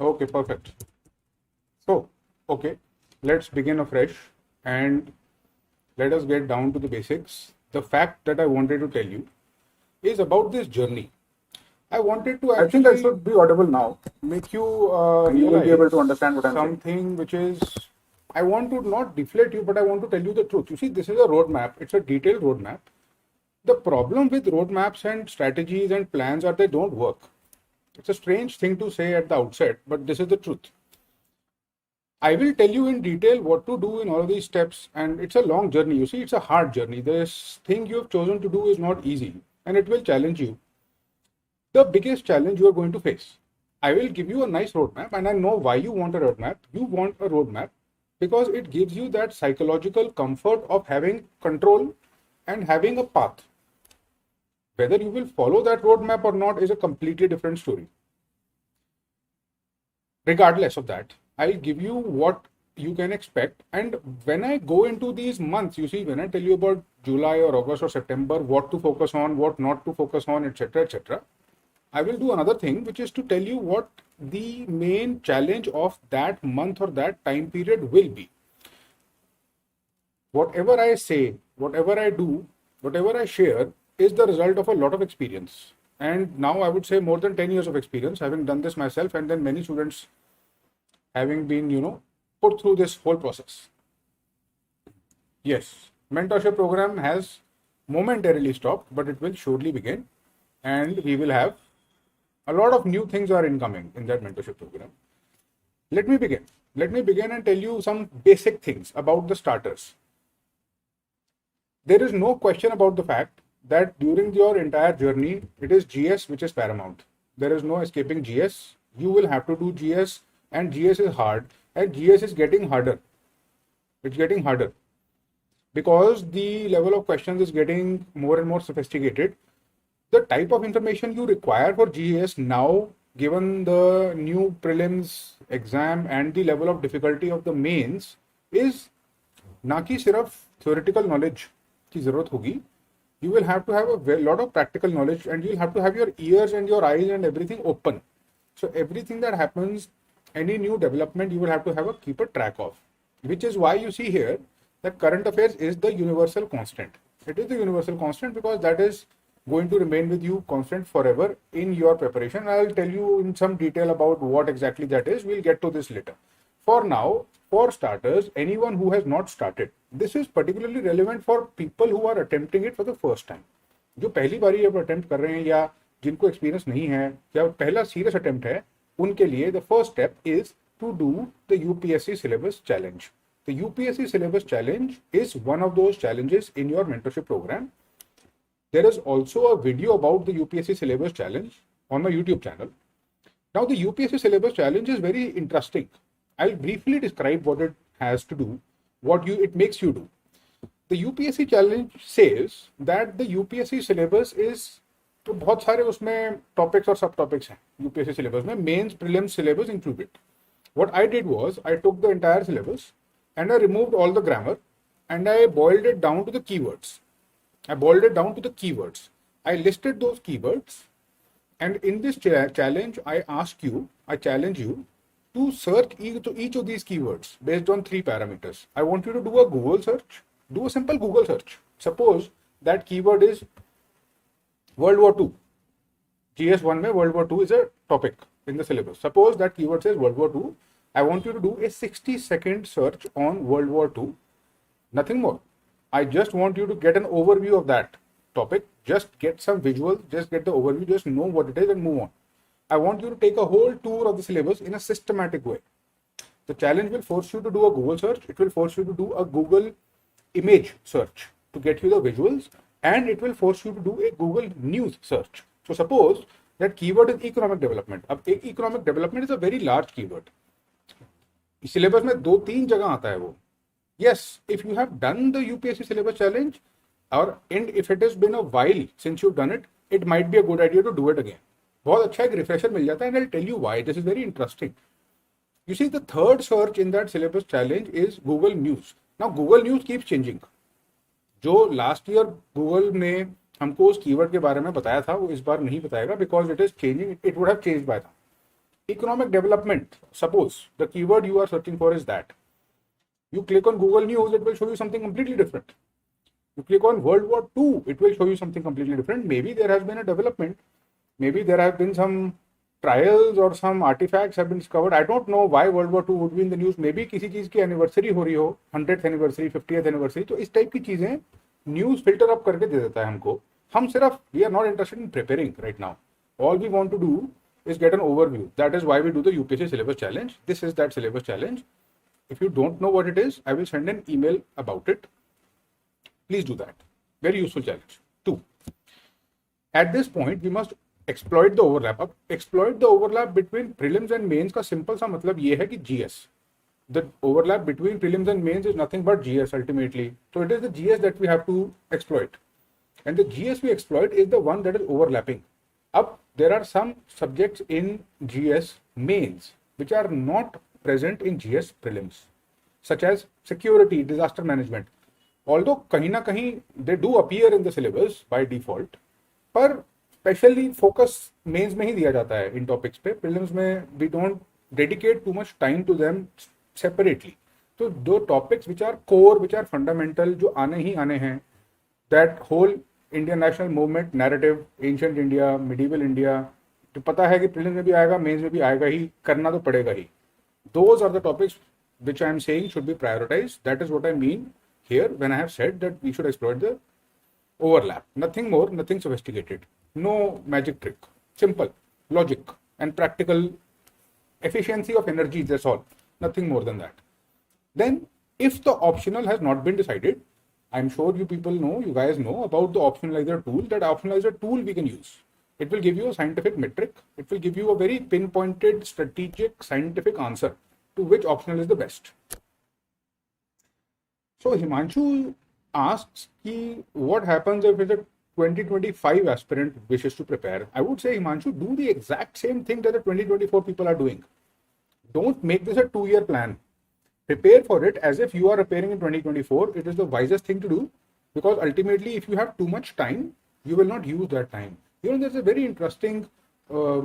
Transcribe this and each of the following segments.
Okay, perfect. So, okay, let's begin afresh and let us get down to the basics. The fact that I wanted to tell you is about this journey. I wanted to I think I actually should be audible now. make you And you will be able realize to understand what I'm saying. something which is, I want to not deflate you, but I want to tell you the truth. You see, this is a roadmap, it's a detailed roadmap. The problem with roadmaps and strategies and plans are they don't work. It's a strange thing to say at the outset, but this is the truth. I will tell you in detail what to do in all of these steps, and it's a long journey. You see, it's a hard journey. This thing you have chosen to do is not easy, and it will challenge you. The biggest challenge you are going to face. I will give you a nice roadmap, and I know why you want a roadmap. You want a roadmap because it gives you that psychological comfort of having control and having a path. Whether you will follow that roadmap or not is a completely different story. Regardless of that, I'll give you what you can expect. And when I go into these months, you see, when I tell you about July or August or September, what to focus on, what not to focus on, etc., etc., I will do another thing, which is to tell you what the main challenge of that month or that time period will be. Whatever I say, whatever I do, whatever I share is the result of a lot of experience. And now I would say more than 10 years of experience, having done this myself, and then many students having been, put through this whole process. Yes, mentorship program has momentarily stopped, but it will surely begin, and we will have a lot of new things are incoming in that mentorship program. Let me begin. Let me begin and tell you some basic things about the starters. There is no question about the fact that during your entire journey, it is GS which is paramount. There is no escaping GS. You will have to do GS, and GS is hard, and GS is getting harder. It's getting harder because the level of questions is getting more and more sophisticated. The type of information you require for GS now, given the new prelims exam and the level of difficulty of the mains, is ना कि सिर्फ theoretical knowledge की जरूरत होगी. You will have to have a lot of practical knowledge, and you'll have to have your ears and your eyes and everything open. So everything that happens, any new development, you will have to have a keep a track of, which is why you see here that current affairs is the universal constant. It is the universal constant because that is going to remain with you constant forever in your preparation. I'll tell you in some detail about what exactly that is. We'll get to this later. For now, for starters, anyone who has not started, this is particularly relevant for people who are attempting it for the first time. जो पहली बारी अब attempt कर रहे हैं या जिनको experience नहीं है या पहला सीरियस अटेम्प्ट है, उनके लिए the first step is to do the UPSC syllabus challenge. The UPSC syllabus challenge is one of those challenges in your mentorship program. There is also a video about the UPSC syllabus challenge on my YouTube channel. Now, the UPSC syllabus challenge is very interesting. I'll briefly describe what it has to do, what it makes you do. The UPSC challenge says that the UPSC syllabus is, तो बहुत सारे उसमें topics और सब topics हैं UPSC syllabus में, mains prelims syllabus included. What I did was I took the entire syllabus and I removed all the grammar and I boiled it down to the keywords. I boiled it down to the keywords. I listed those keywords, and in this challenge, I challenge you to search each of these keywords based on 3 parameters. I want you to do a Google search. Do a simple Google search. Suppose that keyword is World War II. GS1 में World War II is a topic in the syllabus. Suppose that keyword says World War II. I want you to do a 60-second search on World War II. Nothing more. I just want you to get an overview of that topic. Just get some visuals, just get the overview, just know what it is and move on. I want you to take a whole tour of the syllabus in a systematic way. The challenge will force you to do a Google search. It will force you to do a Google image search to get you the visuals, and it will force you to do a Google news search. So suppose that keyword is economic development. अब economic development is a very large keyword. Syllabus में 2-3 जगह आता है वो. Yes, if you have done the UPSC syllabus challenge, and if it has been a while since you've done it, it might be a good idea to do it again. बहुत अच्छा एक refresher मिल जाता है, and I'll tell you why. This is very interesting. You see, the third search in that syllabus challenge is Google News. Now, Google News keeps changing. जो last year Google ने हमको उस keyword के बारे में बताया था वो इस बार नहीं बताएगा, because it is changing. It would have changed by now. economic development. Suppose the keyword you are searching for is that. You click on Google News, it will show you something completely different. You click on World War II, it will show you something completely different. Maybe there has been a development. Maybe there have been some trials or some artifacts have been discovered. I don't know why World War II would be in the news. Maybe किसी चीज की anniversary हो रही हो, 100th anniversary, 50th anniversary, तो इस type की चीजें न्यूज फिल्टर अप करके दे देता है हमको. हम सिर्फ we are not interested in preparing right now. All we want to do is get an overview. That is why we do the UPSC syllabus challenge. This is that syllabus challenge. If you don't know what it is, I will send an email about it. Please do that. Very useful challenge. 2. At this point, we must exploit the overlap. अब exploit the overlap between prelims and mains का simple सा मतलब ये है कि GS. The overlap between prelims and mains is nothing but GS ultimately. So it is the GS that we have to exploit. And the GS we exploit is the one that is overlapping. Up there are some subjects in GS mains which are not present in GS prelims, such as security, disaster management. Although कहीं ना कहीं they do appear in the syllabus by default, पर specially focus mains में ही दिया जाता है इन topics पे. Prelims में we don't dedicate too much time to them separately. तो दो topics which are core, which are fundamental, जो आने ही आने हैं, that whole Indian national movement narrative, ancient India, medieval India, तो पता है कि प्रीलिम्स में भी आएगा, मेंस में भी आएगा ही, करना तो पड़ेगा ही. Those are the topics which I am saying should be prioritized. That is what I mean here when I have said that we should exploit the overlap. Nothing more, nothing sophisticated. No magic trick. Simple, logic and practical efficiency of energy, that's all. Nothing more than that. Then if the optional has not been decided, I'm sure you people know, you guys know about the optionalizer tool. That optionalizer tool we can use. It will give you a scientific metric. It will give you a very pinpointed, strategic, scientific answer to which optional is the best. So Himanshu asks what happens if a 2025 aspirant wishes to prepare. I would say, Himanshu, do the exact same thing that the 2024 people are doing. Don't make this a 2-year plan. Prepare for it as if you are preparing in 2024. It is the wisest thing to do, because ultimately if you have too much time, you will not use that time. You know, there's a very interesting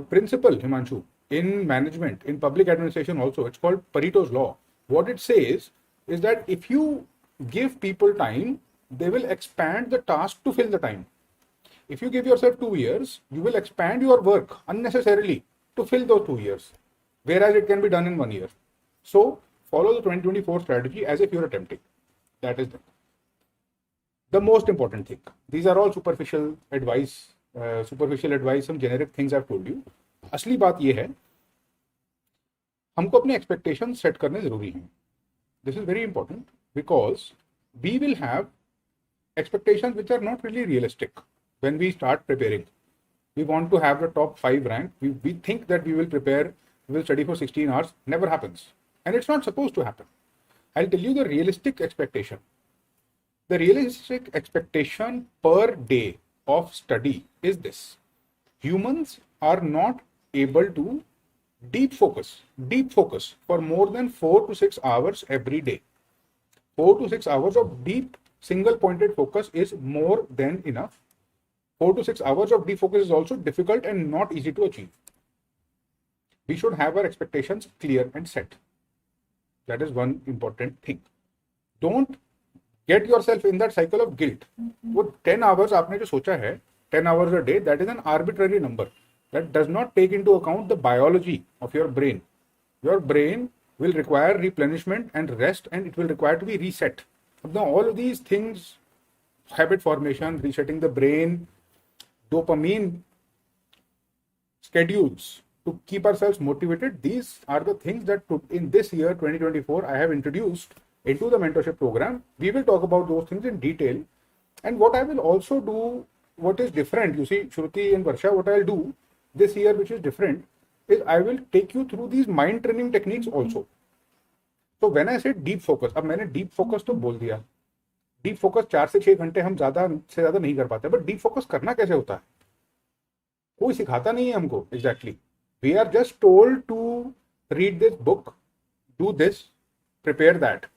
principle, Himanshu, in management, in public administration also. It's called Pareto's law. What it says is that if you give people time, they will expand the task to fill the time. If you give yourself 2 years, you will expand your work unnecessarily to fill those 2 years, whereas it can be done in 1 year. So follow the 2024 strategy as if you're attempting. That is the most important thing. These are all superficial advice, some generic things I've told you. असली बात ये है, हमको अपने expectations set करने जरूरी हैं. This is very important because we will have expectations which are not really realistic when we start preparing. We want to have the top 5 rank. We think that we will prepare, we will study for 16 hours. Never happens. And it's not supposed to happen. I'll tell you the realistic expectation. The realistic expectation per day of study is this. Humans are not able to deep focus for more than 4 to 6 hours every day. 4 to 6 hours of deep single pointed focus is more than enough. 4 to 6 hours of deep focus is also difficult and not easy to achieve. We should have our expectations clear and set. That is one important thing. Don't get yourself in that cycle of guilt. वो 10 hours आपने जो सोचा है, 10 hours a day, that is an arbitrary number. That does not take into account the biology of your brain. Your brain will require replenishment and rest, and it will require to be reset. Now, all of these things, habit formation, resetting the brain, dopamine schedules, to keep ourselves motivated, these are the things that in this year 2024 I have introduced into the mentorship program. We will talk about those things in detail. And what I will also do, what is different, you see, Shruti and Varsha, what I'll do this year which is different is I will take you through these mind training techniques also. So when I say deep focus, अब मैंने deep focus तो बोल दिया. Deep focus 4 से 6 घंटे हम ज़्यादा से ज़्यादा नहीं कर पाते, but deep focus करना कैसे होता है? कोई सिखाता नहीं है हमको exactly. We are just told to read this book, do this, prepare that.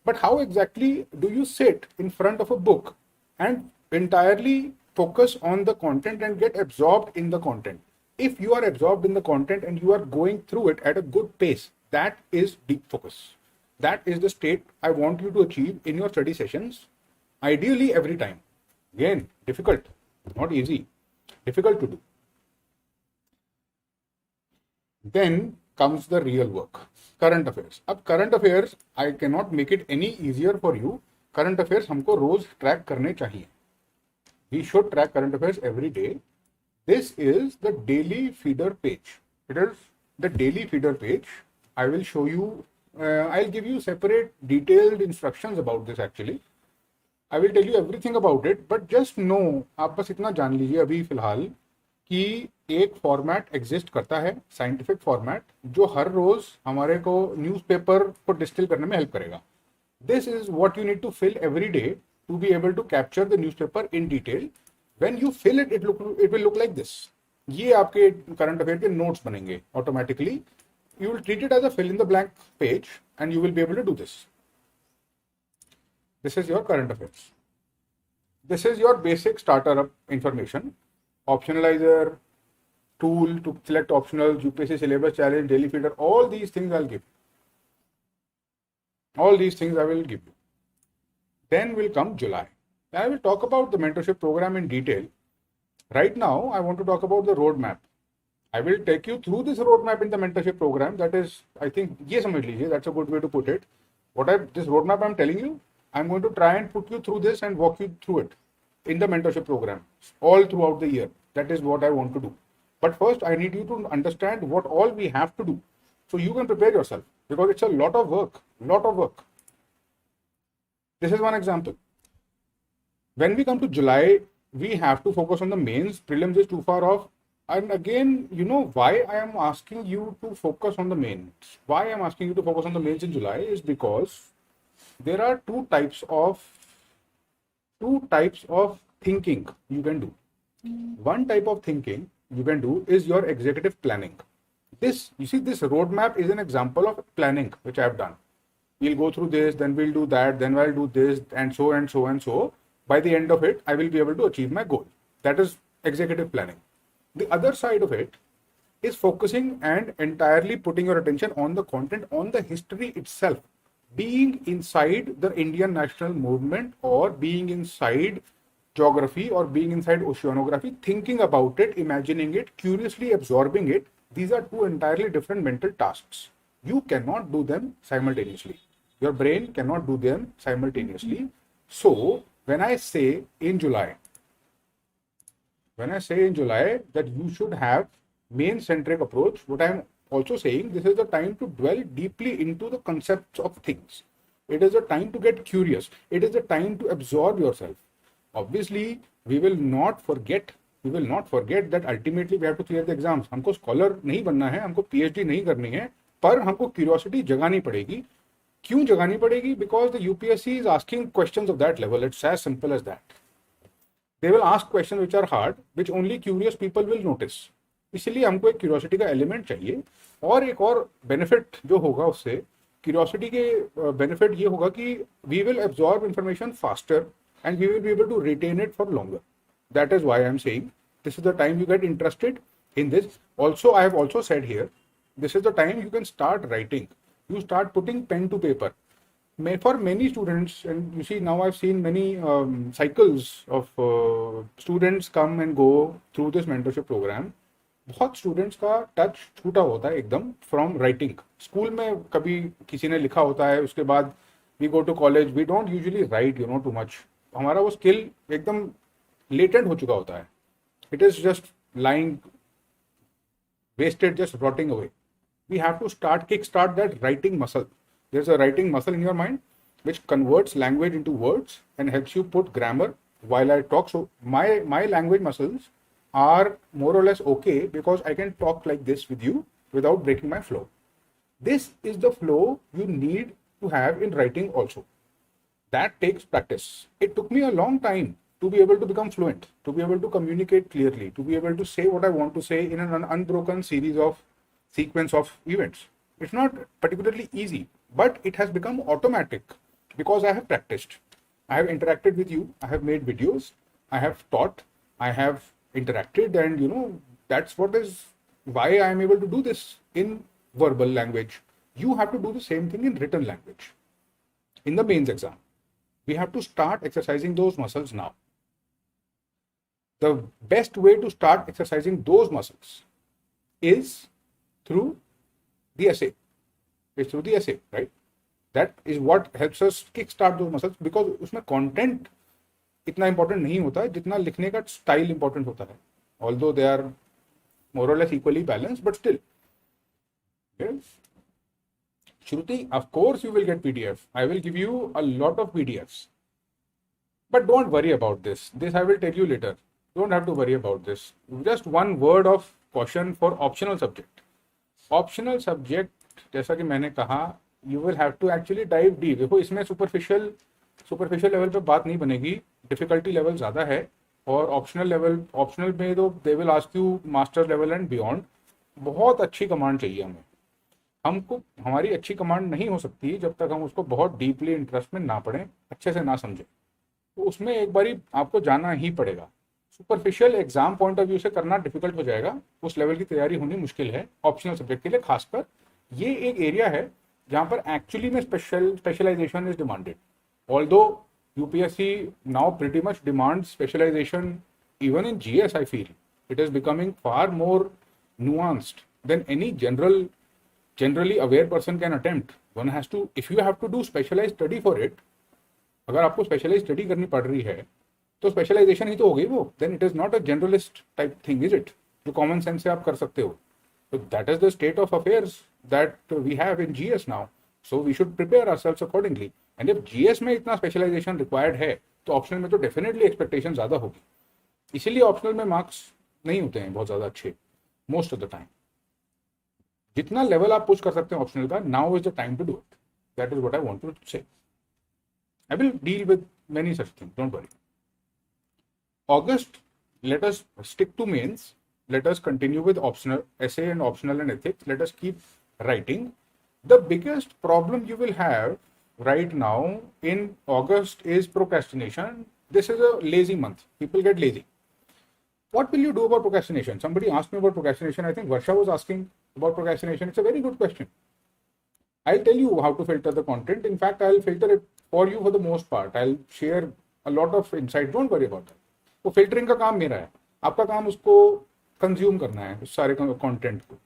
But how exactly do you sit in front of a book and entirely focus on the content and get absorbed in the content? If you are absorbed in the content and you are going through it at a good pace, that is deep focus. That is the state I want you to achieve in your study sessions, ideally every time. Again, difficult, not easy, difficult to do. Then comes the real work, current affairs. अब current affairs, I cannot make it any easier for you. Current affairs हमको रोज track करने चाहिए. We should track current affairs every day. This is the daily feeder page. It is the daily feeder page. I will show you, I'll give you separate detailed instructions about this actually. I will tell you everything about it, but just know, आप बस इतना जान लीजिए अभी फिलहाल कि एक format exist करता है, साइंटिफिक फॉर्मेट, जो हर रोज हमारे को न्यूज़पेपर को डिस्टिल करने में हेल्प करेगा. This is what you need to fill every day to be able to capture the newspaper in detail. When you fill it, it will look like this. ये आपके current affair के notes बनेंगे automatically. You will treat it as a fill in the blank page and you will be able to do this. This is your current affairs. This is your basic starter up information. Optionalizer, tool to select optionals, UPSC syllabus challenge, daily feeder, all these things I'll give. All these things I will give you. Then will come July. I will talk about the mentorship program in detail. Right now, I want to talk about the roadmap. I will take you through this roadmap in the mentorship program. That is, I think, ये समझ लीजिए, that's a good way to put it. This roadmap I'm telling you, I'm going to try and put you through this and walk you through it in the mentorship program all throughout the year. That is what I want to do. But first, I need you to understand what all we have to do so you can prepare yourself, because it's a lot of work, This is one example. When we come to July, we have to focus on the mains. Prelims is too far off. And again, you know why I am asking you to focus on the mains. Why I am asking you to focus on the mains in July is because there are two types of thinking you can do. One type of thinking you can do is your executive planning. This roadmap is an example of planning which I have done. We'll go through this, then we'll do that, then I'll do this, and so and so and so. By the end of it, I will be able to achieve my goal. That is executive planning. The other side of it is focusing and entirely putting your attention on the content, on the history itself. Being inside the Indian national movement, or being inside geography, or being inside oceanography, thinking about it, imagining it, curiously absorbing it. These are two entirely different mental tasks. You cannot do them simultaneously. Your brain cannot do them simultaneously. So when I say in July that you should have main centric approach, what I am also saying, this is the time to dwell deeply into the concepts of things. It is a time to get curious. It is a time to absorb yourself. Obviously, we will not forget that ultimately we have to clear the exams. हमको scholar नहीं बनना है, हमको PhD नहीं करनी है, पर हमको curiosity जगानी पड़ेगी. क्यों जगानी पड़ेगी? Because the UPSC is asking questions of that level. It's as simple as that. They will ask questions which are hard, which only curious people will notice. इसलिए हमको एक curiosity का element चाहिए. और एक और benefit जो होगा उससे, curiosity के benefit ये होगा कि we will absorb information faster and we will be able to retain it for longer. That is why I am saying this is the time you get interested in this. Also, I have also said here, this is the time you can start writing. You start putting pen to paper. For many students, and you see now I've seen many cycles of students come and go through this mentorship program. बहुत students का touch छूटा होता है एकदम from writing. School में कभी किसी ने लिखा होता है, उसके बाद we go to college, we don't usually write too much. हमारा वो स्किल एकदम लेटेंट हो चुका होता है. It is just lying wasted, just rotting away. We have to kickstart that writing muscle. There's a writing muscle in your mind which converts language into words and helps you put grammar while I talk. So my language muscles are more or less okay because I can talk like this with you without breaking my flow. This is the flow you need to have in writing also. That takes practice. It took me a long time to be able to become fluent, to be able to communicate clearly, to be able to say what I want to say in an unbroken sequence of events. It's not particularly easy, but it has become automatic because I have practiced. I have interacted with you, I have made videos, I have taught, I have interacted, and that's what is why I am able to do this in verbal language. You have to do the same thing in written language. In the mains exam, we have to start exercising those muscles now. The best way to start exercising those muscles is through the essay. It's through the essay, right? That is what helps us kickstart those muscles, because उसमें content इतना important नहीं होता है जितना लिखने का style important होता है. Although they are more or less equally balanced, but still. Okay. Shruti, of course you will get PDF. I will give you a lot of PDFs. But don't worry about this. This I will tell you later. Don't have to worry about this. Just one word of caution for optional subject. Optional subject, जैसा कि मैंने कहा, you will have to actually dive deep. देखो इसमें superficial level पे बात नहीं बनेगी. Difficulty level ज़्यादा है, और optional में तो they will ask you master level and beyond. बहुत अच्छी कमांड चाहिए हमें. हमको हमारी अच्छी कमांड नहीं हो सकती जब तक हम उसको बहुत डीपली इंटरेस्ट में ना पढ़ें, अच्छे से ना समझें. तो उसमें एक बारी आपको जाना ही पड़ेगा. Superficial exam point of view से करना डिफिकल्ट हो जाएगा. उस लेवल की तैयारी होनी मुश्किल है ऑप्शनल सब्जेक्ट के लिए. खासकर ये एक एरिया है जहाँ पर एक्चुअली में specialisation is demanded. Although UPSC now pretty much demand specialisation even in GS. I feel it is becoming far more nuanced than any generally aware person can attempt. One has to, if you have to do specialized study for it, अगर आपको specialized study करनी पड़ रही है तो specialization ही तो हो गई वो. Then it is not a generalist type thing, is it? जो common sense से आप कर सकते हो. So that is the state of affairs that we have in GS now. So we should prepare ourselves accordingly. And if GS में इतना specialization required है तो optional में तो definitely expectation ज़्यादा होगी. इसीलिए optional में marks नहीं होते हैं बहुत ज़्यादा अच्छे most of the time. जितना लेवल आप पुश कर सकते हैं ऑप्शनल का, now is the time to do it. That is what I want to say. I will deal with many such things, don't worry. August, let us stick to mains. Let us continue with optional essay and optional and ethics. Let us keep writing. The biggest problem you will have right now in August is procrastination. This is a lazy month. People get lazy. What will you do about procrastination? Somebody asked me about procrastination. I think Varsha was asking about procrastination. It's a very good question. I'll tell you how to filter the content. In fact, I'll filter it for you for the most part. I'll share a lot of insight. Don't worry about that. वो filtering का काम मेरा है. आपका काम उसको consume करना है, उस सारे content को.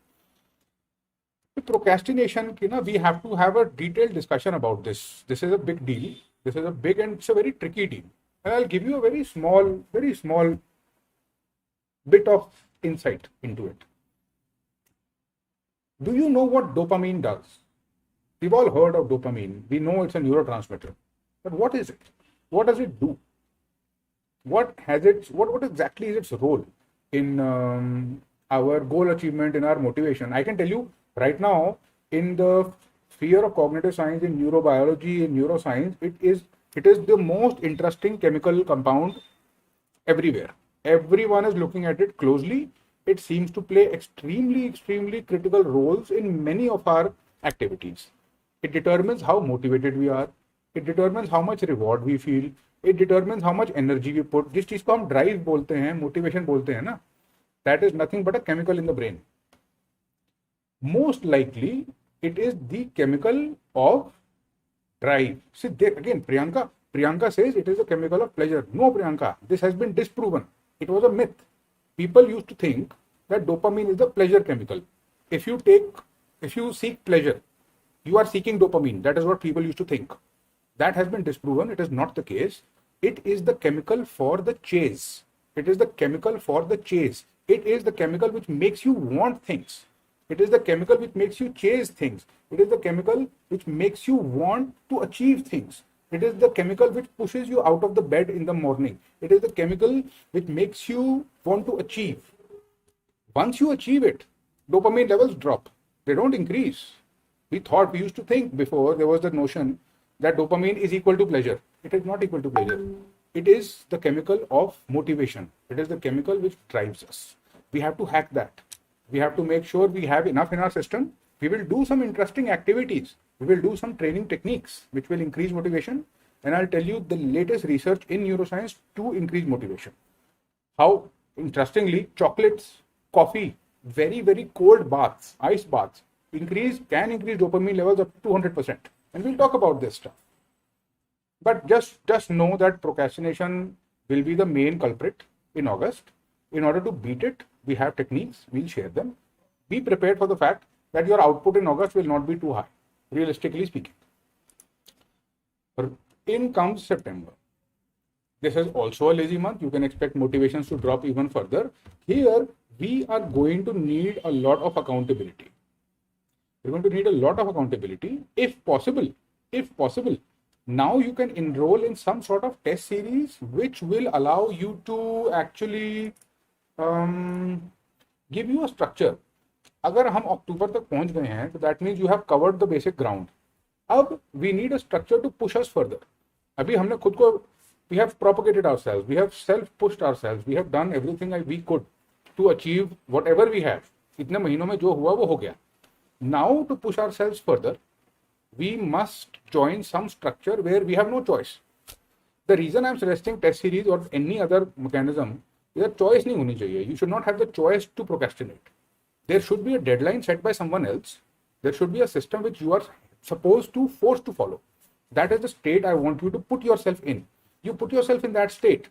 Procrastination की ना, we have to have a detailed discussion about this. This is a big deal. This is a big and it's a very tricky deal. And I'll give you a very small bit of insight into it. Do you know what dopamine does? We've all heard of dopamine. We know it's a neurotransmitter. But what is it? What does it do? What exactly is its role in our goal achievement, in our motivation? I can tell you right now, in the sphere of cognitive science, in neurobiology, in neuroscience, it is the most interesting chemical compound everywhere. Everyone is looking at it closely. It seems to play extremely critical roles in many of our activities. It determines how motivated we are. It determines how much reward we feel. It determines how much energy we put. जिस चीज को हम drive बोलते हैं, motivation बोलते हैं ना, that is nothing but a chemical in the brain. Most likely, it is the chemical of drive. See, again, Priyanka says it is a chemical of pleasure. No, Priyanka, this has been disproven. It was a myth. People used to think that dopamine is the pleasure chemical. If you seek pleasure, you are seeking dopamine. That is what people used to think. That has been disproven. It is not the case. It is the chemical for the chase. It is the chemical for the chase. It is the chemical which makes you want things. It is the chemical which makes you chase things. It is the chemical which makes you want to achieve things. It is the chemical which pushes you out of the bed in the morning. It is the chemical which makes you want to achieve. Once you achieve it, dopamine levels drop. They don't increase. We used to think before, there was the notion that dopamine is equal to pleasure. It is not equal to pleasure. It is the chemical of motivation. It is the chemical which drives us. We have to hack that. We have to make sure we have enough in our system. We will do some interesting activities. We will do some training techniques which will increase motivation. And I'll tell you the latest research in neuroscience to increase motivation. How, interestingly, chocolates coffee, very, very cold baths, ice baths, can increase dopamine levels up to 200%. And we'll talk about this stuff. But just know that procrastination will be the main culprit in August. In order to beat it, we have techniques, we'll share them. Be prepared for the fact that your output in August will not be too high, realistically speaking. In comes September. This is also a lazy month. You can expect motivations to drop even further. Here, we are going to need a lot of accountability. We're going to need a lot of accountability, if possible. Now you can enroll in some sort of test series which will allow you to actually give you a structure. अगर हम अक्टूबर तक पहुंच गए हैं तो that means you have covered the basic ground. अब we need a structure to push us further. अभी हमने खुद को we have propagated ourselves, we have self-pushed ourselves, we have done everything we could to achieve whatever we have. इतने महीनों में जो हुआ वो हो गया. Now to push ourselves further, we must join some structure where we have no choice. The reason I'm suggesting test series or any other mechanism is that choice नहीं होनी चाहिए. You should not have the choice to procrastinate. There should be a deadline set by someone else. There should be a system which you are forced to follow. That is the state I want you to put yourself in. You put yourself in that state,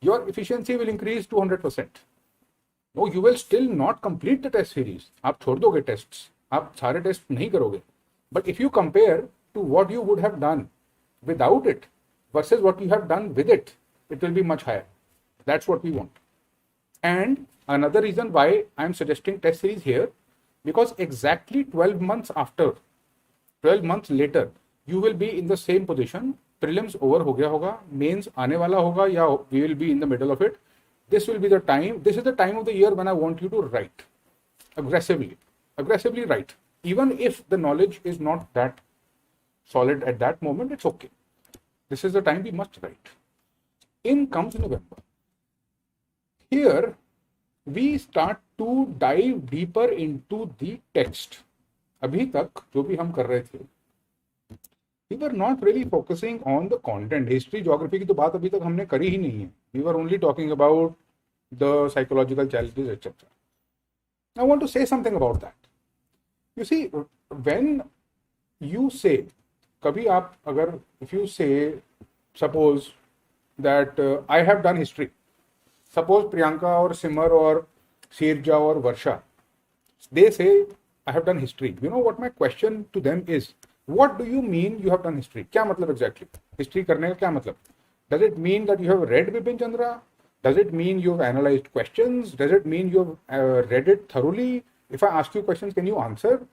your efficiency will increase to 100%. No, you will still not complete the test series. आप छोड़ दोगे tests. आप सारे test नहीं करोगे. But if you compare to what you would have done without it versus what you have done with it, it will be much higher. That's what we want. And another reason why I'm suggesting test series here, because exactly 12 months later, you will be in the same position. Prelims over हो गया होगा, mains आने वाला होगा, या we will be in the middle of it. This will be the time. This is the time of the year when I want you to write aggressively write. Even if the knowledge is not that solid at that moment, it's okay. This is the time we must write. In comes November. Here, we start to dive deeper into the text. अभी तक जो भी हम कर रहे थे, we were not really focusing on the content. History, geography की तो बात अभी तक हमने करी ही नहीं है. We were only talking about the psychological challenges, etc. I want to say something about that. You see, when you say, कभी आप अगर, if you say, suppose that I have done history. Suppose Priyanka or Simar or Sirja or Varsha, they say, I have done history. You know what my question to them is? What do you mean you have done history? क्या मतलब exactly? History करने का क्या मतलब? Does it mean that you have read Bipin Chandra? Does it mean you have analyzed questions? Does it mean you have read it thoroughly? If I ask you questions, can you answer?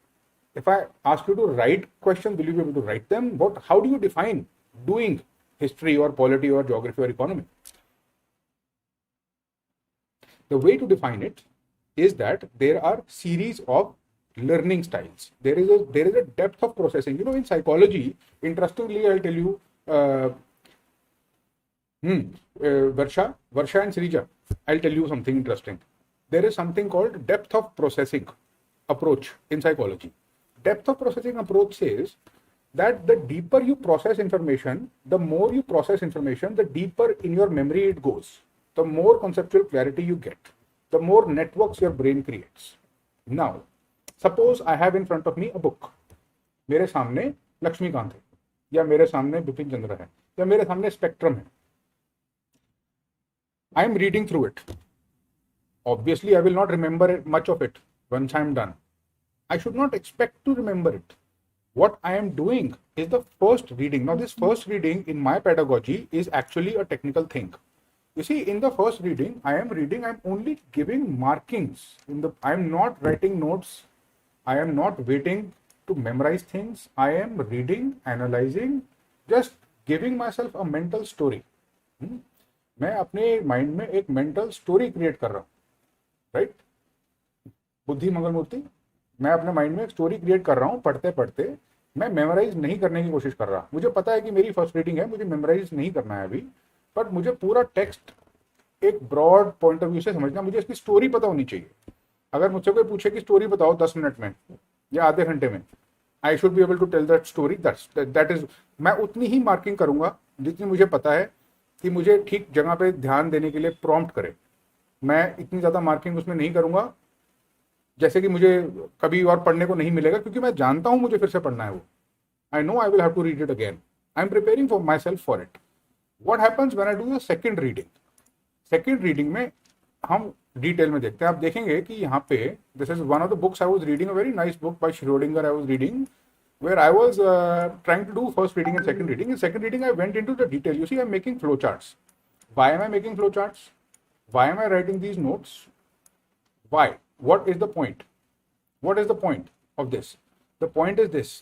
If I ask you to write questions, will you be able to write them? How do you define doing history or polity or geography or economy? The way to define it is that there are series of learning styles. There is a depth of processing. You know, in psychology, interestingly, I'll tell you, Varsha and Srija, I'll tell you something interesting. There is something called depth of processing approach in psychology. Depth of processing approach says that the deeper you process information, the more you process information, the deeper in your memory it goes. The more conceptual clarity you get, the more networks your brain creates. Now, suppose I have in front of me a book. मेरे सामने लक्ष्मीकांत है, या मेरे सामने बिपिन चंद्र है, या मेरे सामने स्पेक्ट्रम है. I am reading through it. Obviously, I will not remember much of it once I am done. I should not expect to remember it. What I am doing is the first reading. Now, this first reading in my pedagogy is actually a technical thing. You see, in the first reading, I am only giving markings. I am not writing notes. I am not waiting to memorize things. I am reading, analyzing, just giving myself a mental story. मैं अपने mind में एक mental story create कर रहा हूँ, right? बुद्धि मंगल मूर्ति, मैं अपने माइंड में एक स्टोरी क्रिएट कर रहा हूँ. पढ़ते पढ़ते मैं मेमोराइज नहीं करने की कोशिश कर रहा. मुझे पता है कि मेरी फर्स्ट रीडिंग है, मुझे मेमोराइज नहीं करना है अभी, बट मुझे पूरा टेक्स्ट एक ब्रॉड पॉइंट ऑफ व्यू से समझना. मुझे इसकी स्टोरी पता होनी चाहिए. अगर मुझसे कोई पूछे कि स्टोरी बताओ 10 मिनट में या आधे घंटे में, I should be able to tell that story. That is, मैं उतनी ही मार्किंग करूंगा जितनी मुझे पता है कि मुझे ठीक जगह पे ध्यान देने के लिए प्रॉम्प्ट करे. मैं इतनी ज़्यादा मार्किंग उसमें नहीं करूंगा जैसे कि मुझे कभी और पढ़ने को नहीं मिलेगा, क्योंकि मैं जानता हूं मुझे फिर से पढ़ना है वो. I know I will have to read it again. I'm preparing for myself for it. What happens when I do the second reading? Second reading में हम डिटेल में देखते हैं. आप देखेंगे कि यहाँ पे this is one of the books I was reading, a very nice book by Schrodinger I was reading, where I was trying to do first reading and second reading. In second reading, I went into the detail. You see, I'm making flowcharts. Why am I making flowcharts? Why am I writing these notes? Why? What is the point? What is the point of this? The point is this.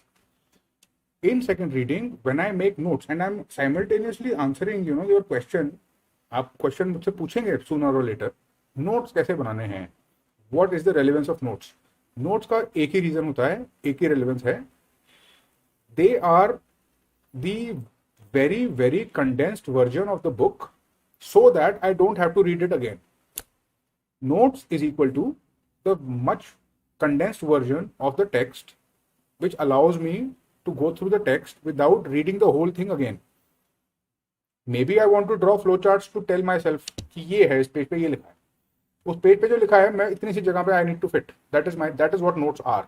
In second reading, when I make notes and I'm simultaneously answering, your question, आप question मुझसे पूछेंगे sooner or later, notes कैसे बनाने हैं, what is the relevance of notes. Notes का एक ही reason होता है, एक ही रेलेवेंस है. They are the very very condensed version of the book so that I don't have to read it again. Notes is equal to the much condensed version of the text which allows me to go through the text without reading the whole thing again. Maybe I want to draw flowcharts to tell myself कि ये है, इस page पे ये लिखा है, उस page पे जो लिखा है मैं इतनी सी जगह पे I need to fit. That is what notes are.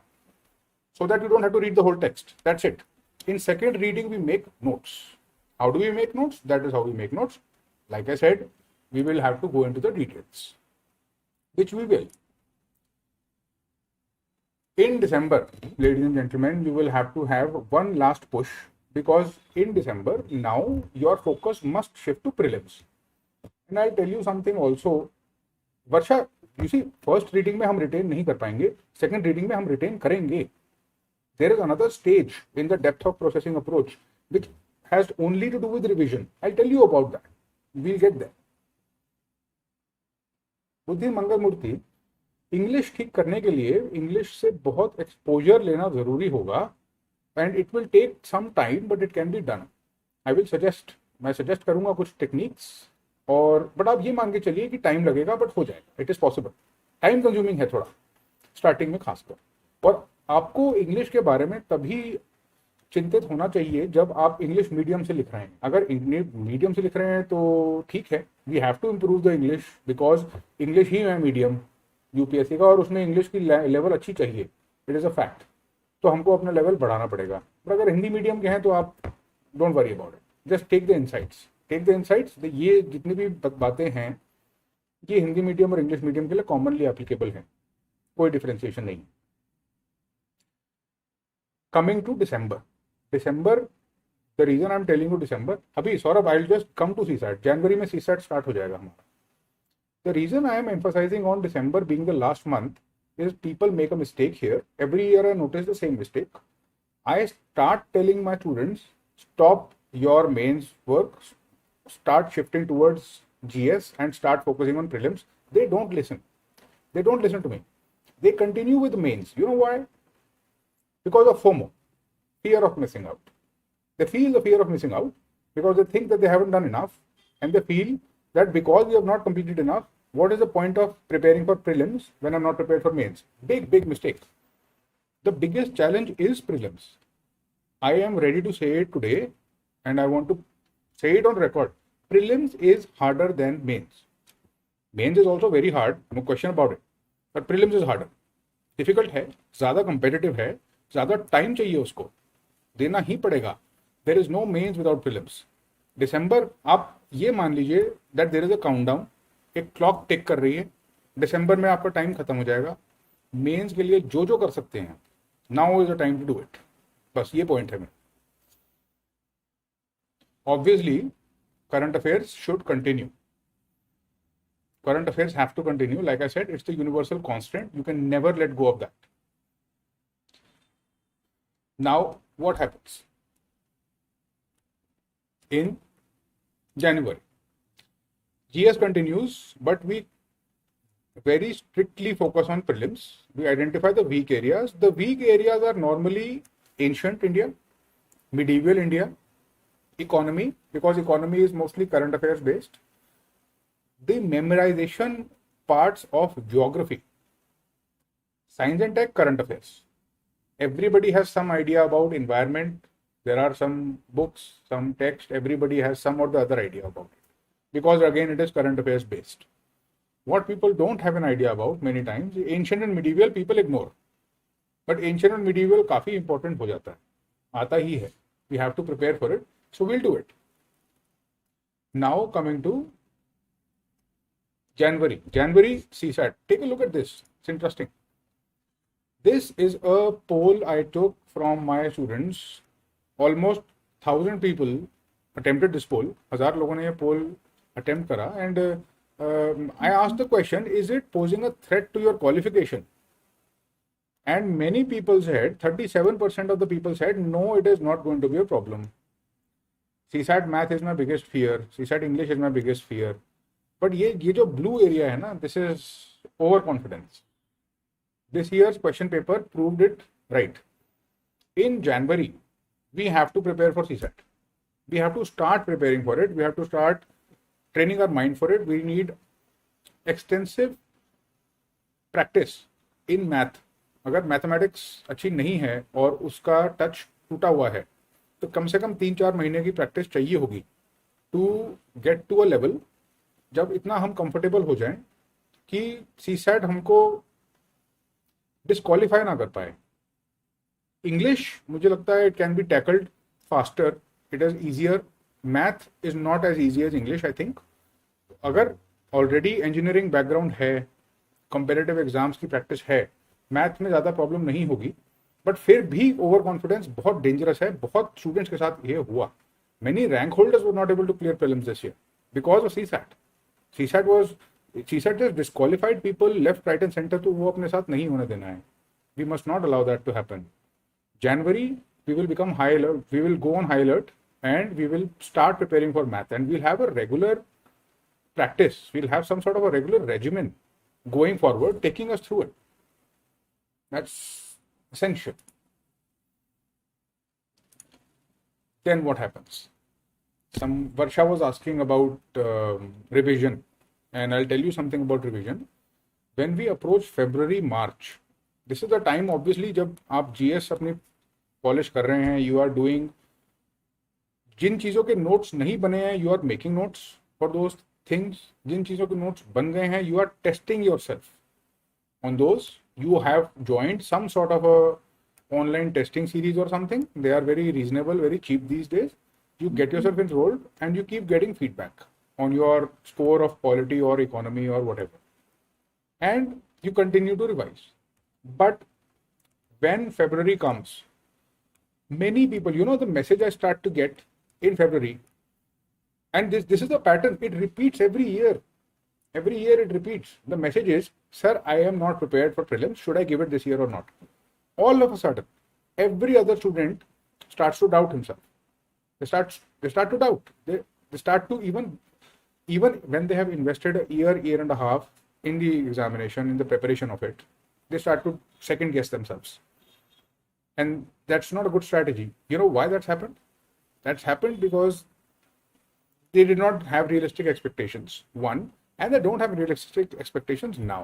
So that you don't have to read the whole text. That's it. In second reading we make notes. How do we make notes? That is how we make notes. Like I said, we will have to go into the details, which we will. In December, ladies and gentlemen, you will have to have one last push, because in December, now your focus must shift to prelims. And I'll tell you something also. Varsha, you see, first reading में हम retain नहीं कर पाएंगे, second reading में हम retain करेंगे. There is another stage in the depth of processing approach which has only to do with revision. I'll tell you about that. We'll get there. बुद्धि मंगल मूर्ति, English ठीक करने के लिए इंग्लिश से बहुत एक्सपोजर लेना जरूरी होगा, and it will take some time but it can be done. मैं सजेस्ट करूंगा कुछ टेक्निक्स, और बट आप ये मान के चलिए कि टाइम लगेगा, बट हो जाएगा. It is possible. Time consuming है थोड़ा स्टार्टिंग में खासकर, और आपको इंग्लिश के बारे में तभी चिंतित होना चाहिए जब आप इंग्लिश मीडियम से लिख रहे हैं. अगर इंग्लिश मीडियम से लिख रहे हैं तो ठीक है, we have to improve the English, because English ही है मीडियम यूपीएससी का, और उसमें इंग्लिश की लेवल अच्छी चाहिए. It is a fact. तो हमको अपना लेवल बढ़ाना पड़ेगा. पर अगर हिंदी मीडियम के हैं तो आप don't worry about it, just take the insights. ये जितनी भी बातें हैं ये हिंदी मीडियम और इंग्लिश मीडियम के लिए कॉमनली एप्लीकेबल हैं, कोई डिफरेंशिएशन नहीं. Coming to December, the reason I am telling you December, अभी Saurabh I will just come to CSAT, जनवरी में सीसैट स्टार्ट हो जाएगा हमारा. The reason I am emphasizing on December being the last month is people make a mistake here. Every year I notice the same mistake. I start telling my students, stop your mains work, start shifting towards GS and start focusing on prelims. They don't listen. They don't listen to me. They continue with mains. You know why? Because of FOMO, fear of missing out. They feel the fear of missing out because they think that they haven't done enough, and they feel that because we have not completed enough, what is the point of preparing for prelims when I'm not prepared for mains? Big mistake. The biggest challenge is prelims. I am ready to say it today, and I want to say it on record. Prelims is harder than mains. Mains is also very hard, no question about it. But prelims is harder. Difficult है, ज़्यादा competitive है, ज़्यादा time चाहिए उसको, देना ही पड़ेगा. There is no mains without prelims. दिसंबर आप ये मान लीजिए that there is a countdown, एक क्लॉक टिक कर रही है. दिसंबर में आपका टाइम खत्म हो जाएगा. मेंस के लिए जो कर सकते हैं, now is the time to do it. बस ये पॉइंट है. मैं obviously current affairs should continue. Current affairs have to continue. Like I said, it's the universal constant. You can never let go of that. Now, what happens? In January, GS continues, but we very strictly focus on prelims. We identify the weak areas. The weak areas are normally ancient India, medieval India, economy, because economy is mostly current affairs based. The memorization parts of geography, science and tech, current affairs. Everybody has some idea about environment. There are some books, some text. Everybody has some or the other idea about it, because again it is current affairs based. what people don't have an idea about many times, ancient and medieval people ignore. But ancient and medieval काफी important हो जाता है, आता ही है. We have to prepare for it, so we'll do it. Now coming to January CSAT. Take a look at this. It's interesting. This is a poll I took from my students. Almost 1,000 people attempted this poll. 1,000 लोगों ने ये poll attempt करा, and I asked the question, is it posing a threat to your qualification? And many people said, 37% of the people said, no, it is not going to be a problem. CSAT math is my biggest fear. CSAT English is my biggest fear. But ये जो blue area है ना, this is overconfidence. This year's question paper proved it right. In January, we have to prepare for CSAT. We have to start preparing for it. We have to start training our mind for it. We need extensive practice in math. अगर mathematics अच्छी नहीं है और उसका touch टूटा हुआ है तो कम से कम 3-4 महीने की प्रैक्टिस चाहिए होगी to get to a level जब इतना हम कंफर्टेबल हो जाएं कि सीसैट हमको डिस्क्वालीफाई ना कर पाए. इंग्लिश मुझे लगता है it can be tackled faster, it is easier. Math is not as easy as English I think. अगर ऑलरेडी इंजीनियरिंग बैकग्राउंड है, कंपेरेटिव एग्जाम्स की प्रैक्टिस है, मैथ में ज़्यादा प्रॉब्लम नहीं होगी. बट फिर भी ओवर कॉन्फिडेंस बहुत डेंजरस है. बहुत स्टूडेंट्स के साथ ये हुआ. Many rank holders were not able to clear prelims this year because of CSAT. CSAT just disqualified people left, right and centre. तो वो अपने साथ नहीं होने देना है. We must not allow that to happen. January, we will become high alert. We will go on high alert and we will start preparing for math, and we'll have a regular practice. We'll have some sort of a regular regimen going forward, taking us through it. That's essential. Then what happens? Varsha was asking about revision, and I'll tell you something about revision. When we approach February, March, this is the time obviously जब आप GS अपनी polish कर रहे हैं, you are doing, जिन चीज़ों के notes नहीं बने हैं you are making notes for those things. जिन चीज़ों के नोट्स बन गए हैं you are testing yourself on those. You have joined some sort of a online testing series और something. They are very reasonable, very cheap these days. You get yourself enrolled and you keep getting feedback on your score of polity or economy or whatever, and you continue to revise. But when February comes, many people, the message I start to get in February, and this is the pattern, it repeats every year. Every year it repeats. The message is, sir, I am not prepared for prelims. Should I give it this year or not? All of a sudden, every other student starts to doubt himself. They start to doubt. They start to even when they have invested a year and a half in the examination, in the preparation of it, they start to second guess themselves. And that's not a good strategy. You know why that's happened? That's happened because they did not have realistic expectations, one, and they don't have realistic expectations now.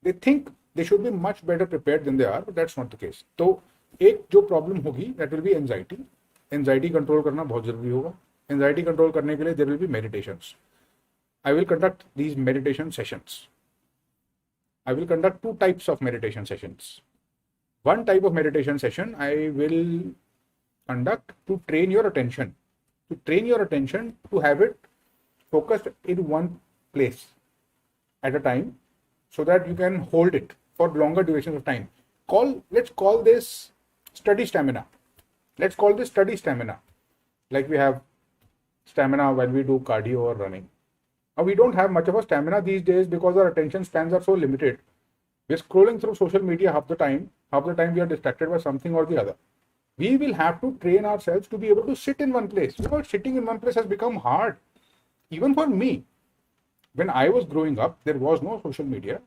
They think they should be much better prepared than they are, but that's not the case. So, एक जो problem होगी, that will be anxiety. Anxiety control करना बहुत जरूरी होगा. Anxiety control करने के लिए there will be meditations. I will conduct these meditation sessions. I will conduct 2 types of meditation sessions. One type of meditation session I will conduct to train your attention. To train your attention to have it focused in one place at a time so that you can hold it for longer durations of time. Let's call this study stamina. Let's call this study stamina. Like we have stamina when we do cardio or running. Now we don't have much of a stamina these days because our attention spans are so limited. We're scrolling through social media half the time. Half the time we are distracted by something or the other. We will have to train ourselves to be able to sit in one place. Sitting in one place has become hard. Even for me. When I was growing up, there was no social media.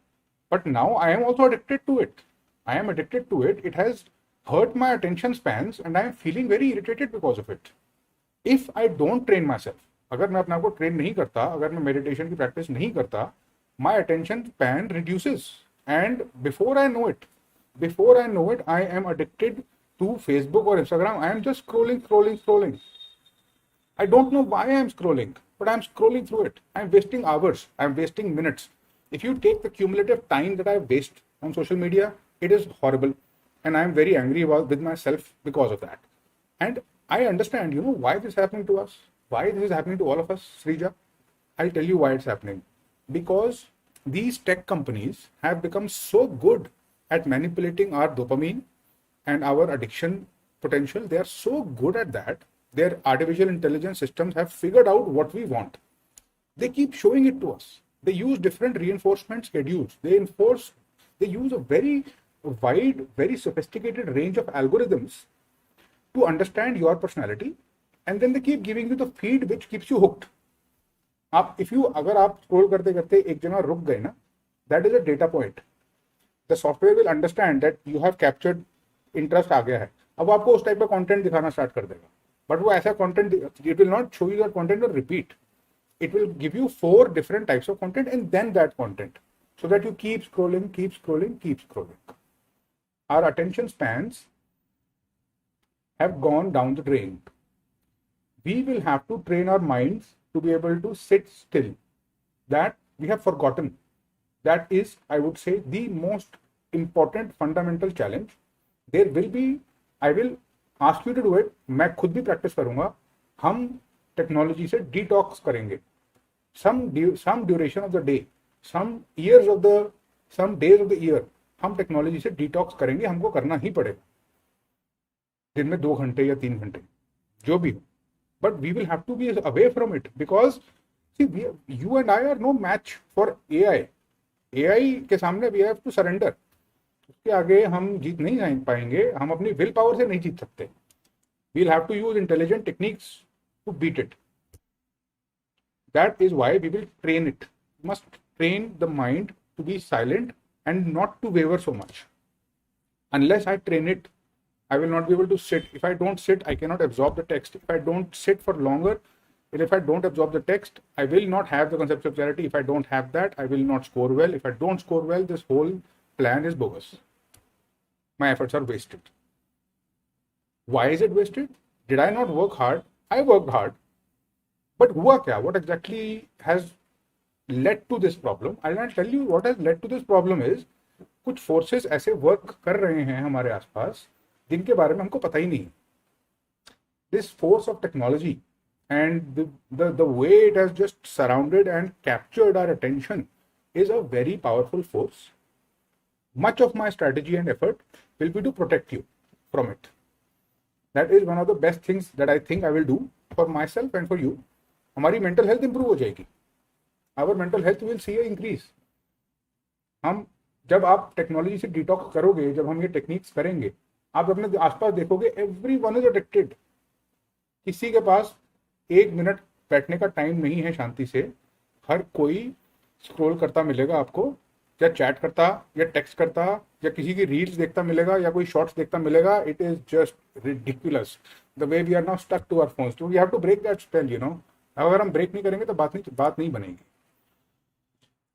But now I am also addicted to it. I am addicted to it. It has hurt my attention spans and I am feeling very irritated because of it. If I don't train myself, अगर मैं अपने आप को train नहीं करता, अगर मैं meditation की प्रैक्टिस नहीं करता, my attention span reduces, and before I know it, I am addicted to Facebook or Instagram. I am just scrolling. I don't know why I am scrolling, but I am scrolling through it. I am wasting hours, I am wasting minutes. If you take the cumulative time that I waste on social media, it is horrible. And I am very angry with myself because of that. And I understand, why this is happening to us, why this is happening to all of us, Srija. I'll tell you why it's happening. Because these tech companies have become so good at manipulating our dopamine and our addiction potential. They are so good at that. Their artificial intelligence systems have figured out what we want. They keep showing it to us. They use different reinforcement schedules. They use a very wide, very sophisticated range of algorithms to understand your personality, and then they keep giving you the feed which keeps you hooked. अगर आप scroll करते करते एक जगह रुक गए ना, that is a data point. The software will understand that you have captured interest आ गया है. अब वो आपको उस टाइप का कंटेंट दिखाना स्टार्ट कर देगा. बट वो ऐसा content, it will not show you that content on repeat. It will give you 4 different types of content and then that content, so that you keep scrolling, keep scrolling, keep scrolling. Our attention spans have gone down the drain. We will have to train our minds to be able to sit still. That we have forgotten. That is, I would say, the most important fundamental challenge. There will be, I will ask you to do it. मैं खुद भी practice करूँगा. हम technology से detox करेंगे. some duration of the day, some days of the year, हम technology से detox करेंगे. हमको करना ही पड़ेगा. दिन में 2 घंटे या 3 घंटे जो भी हो. But we will have to be away from it because see, you and I are no match for AI. AI के सामने we have to surrender. उसके आगे हम जीत नहीं पाएंगे. हम अपनी विल पावर से नहीं जीत सकते. We'll have to use intelligent techniques to beat it. That is why we will train it. We must train the mind to be silent and not to waver so much. Unless I train it, I will not be able to sit. If I don't sit, I cannot absorb the text. If I don't sit for longer, and if I don't absorb the text, I will not have the conceptual clarity. If I don't have that, I will not score well. If I don't score well, this whole plan is bogus. My efforts are wasted. Why is it wasted? Did I not work hard? I worked hard. But हुआ क्या? What exactly has led to this problem? I'll not tell you what has led to this problem is कुछ forces ऐसे work कर रहे हैं हमारे आसपास जिनके बारे में हमको पता ही नहीं. This force of technology and the way it has just surrounded and captured our attention is a very powerful force. Much of my strategy and effort will be to protect you from it. That is one of the best things that I think I will do for myself and for you. हमारी mental health improve हो जाएगी. Our mental health will see a increase. हम जब आप technology से detox करोगे, जब हम ये टेक्निक्स करेंगे, आप अपने आसपास देखोगे everyone is addicted. किसी के पास 1 मिनट बैठने का टाइम नहीं है शांति से. हर कोई स्क्रॉल करता मिलेगा आपको, या चैट करता या टेक्स्ट करता या किसी की रील्स देखता मिलेगा या कोई शॉर्ट्स देखता मिलेगा. It is just ridiculous the way we are now stuck to our phones. We have to break that spell. अगर हम ब्रेक नहीं करेंगे तो बात नहीं बनेगी.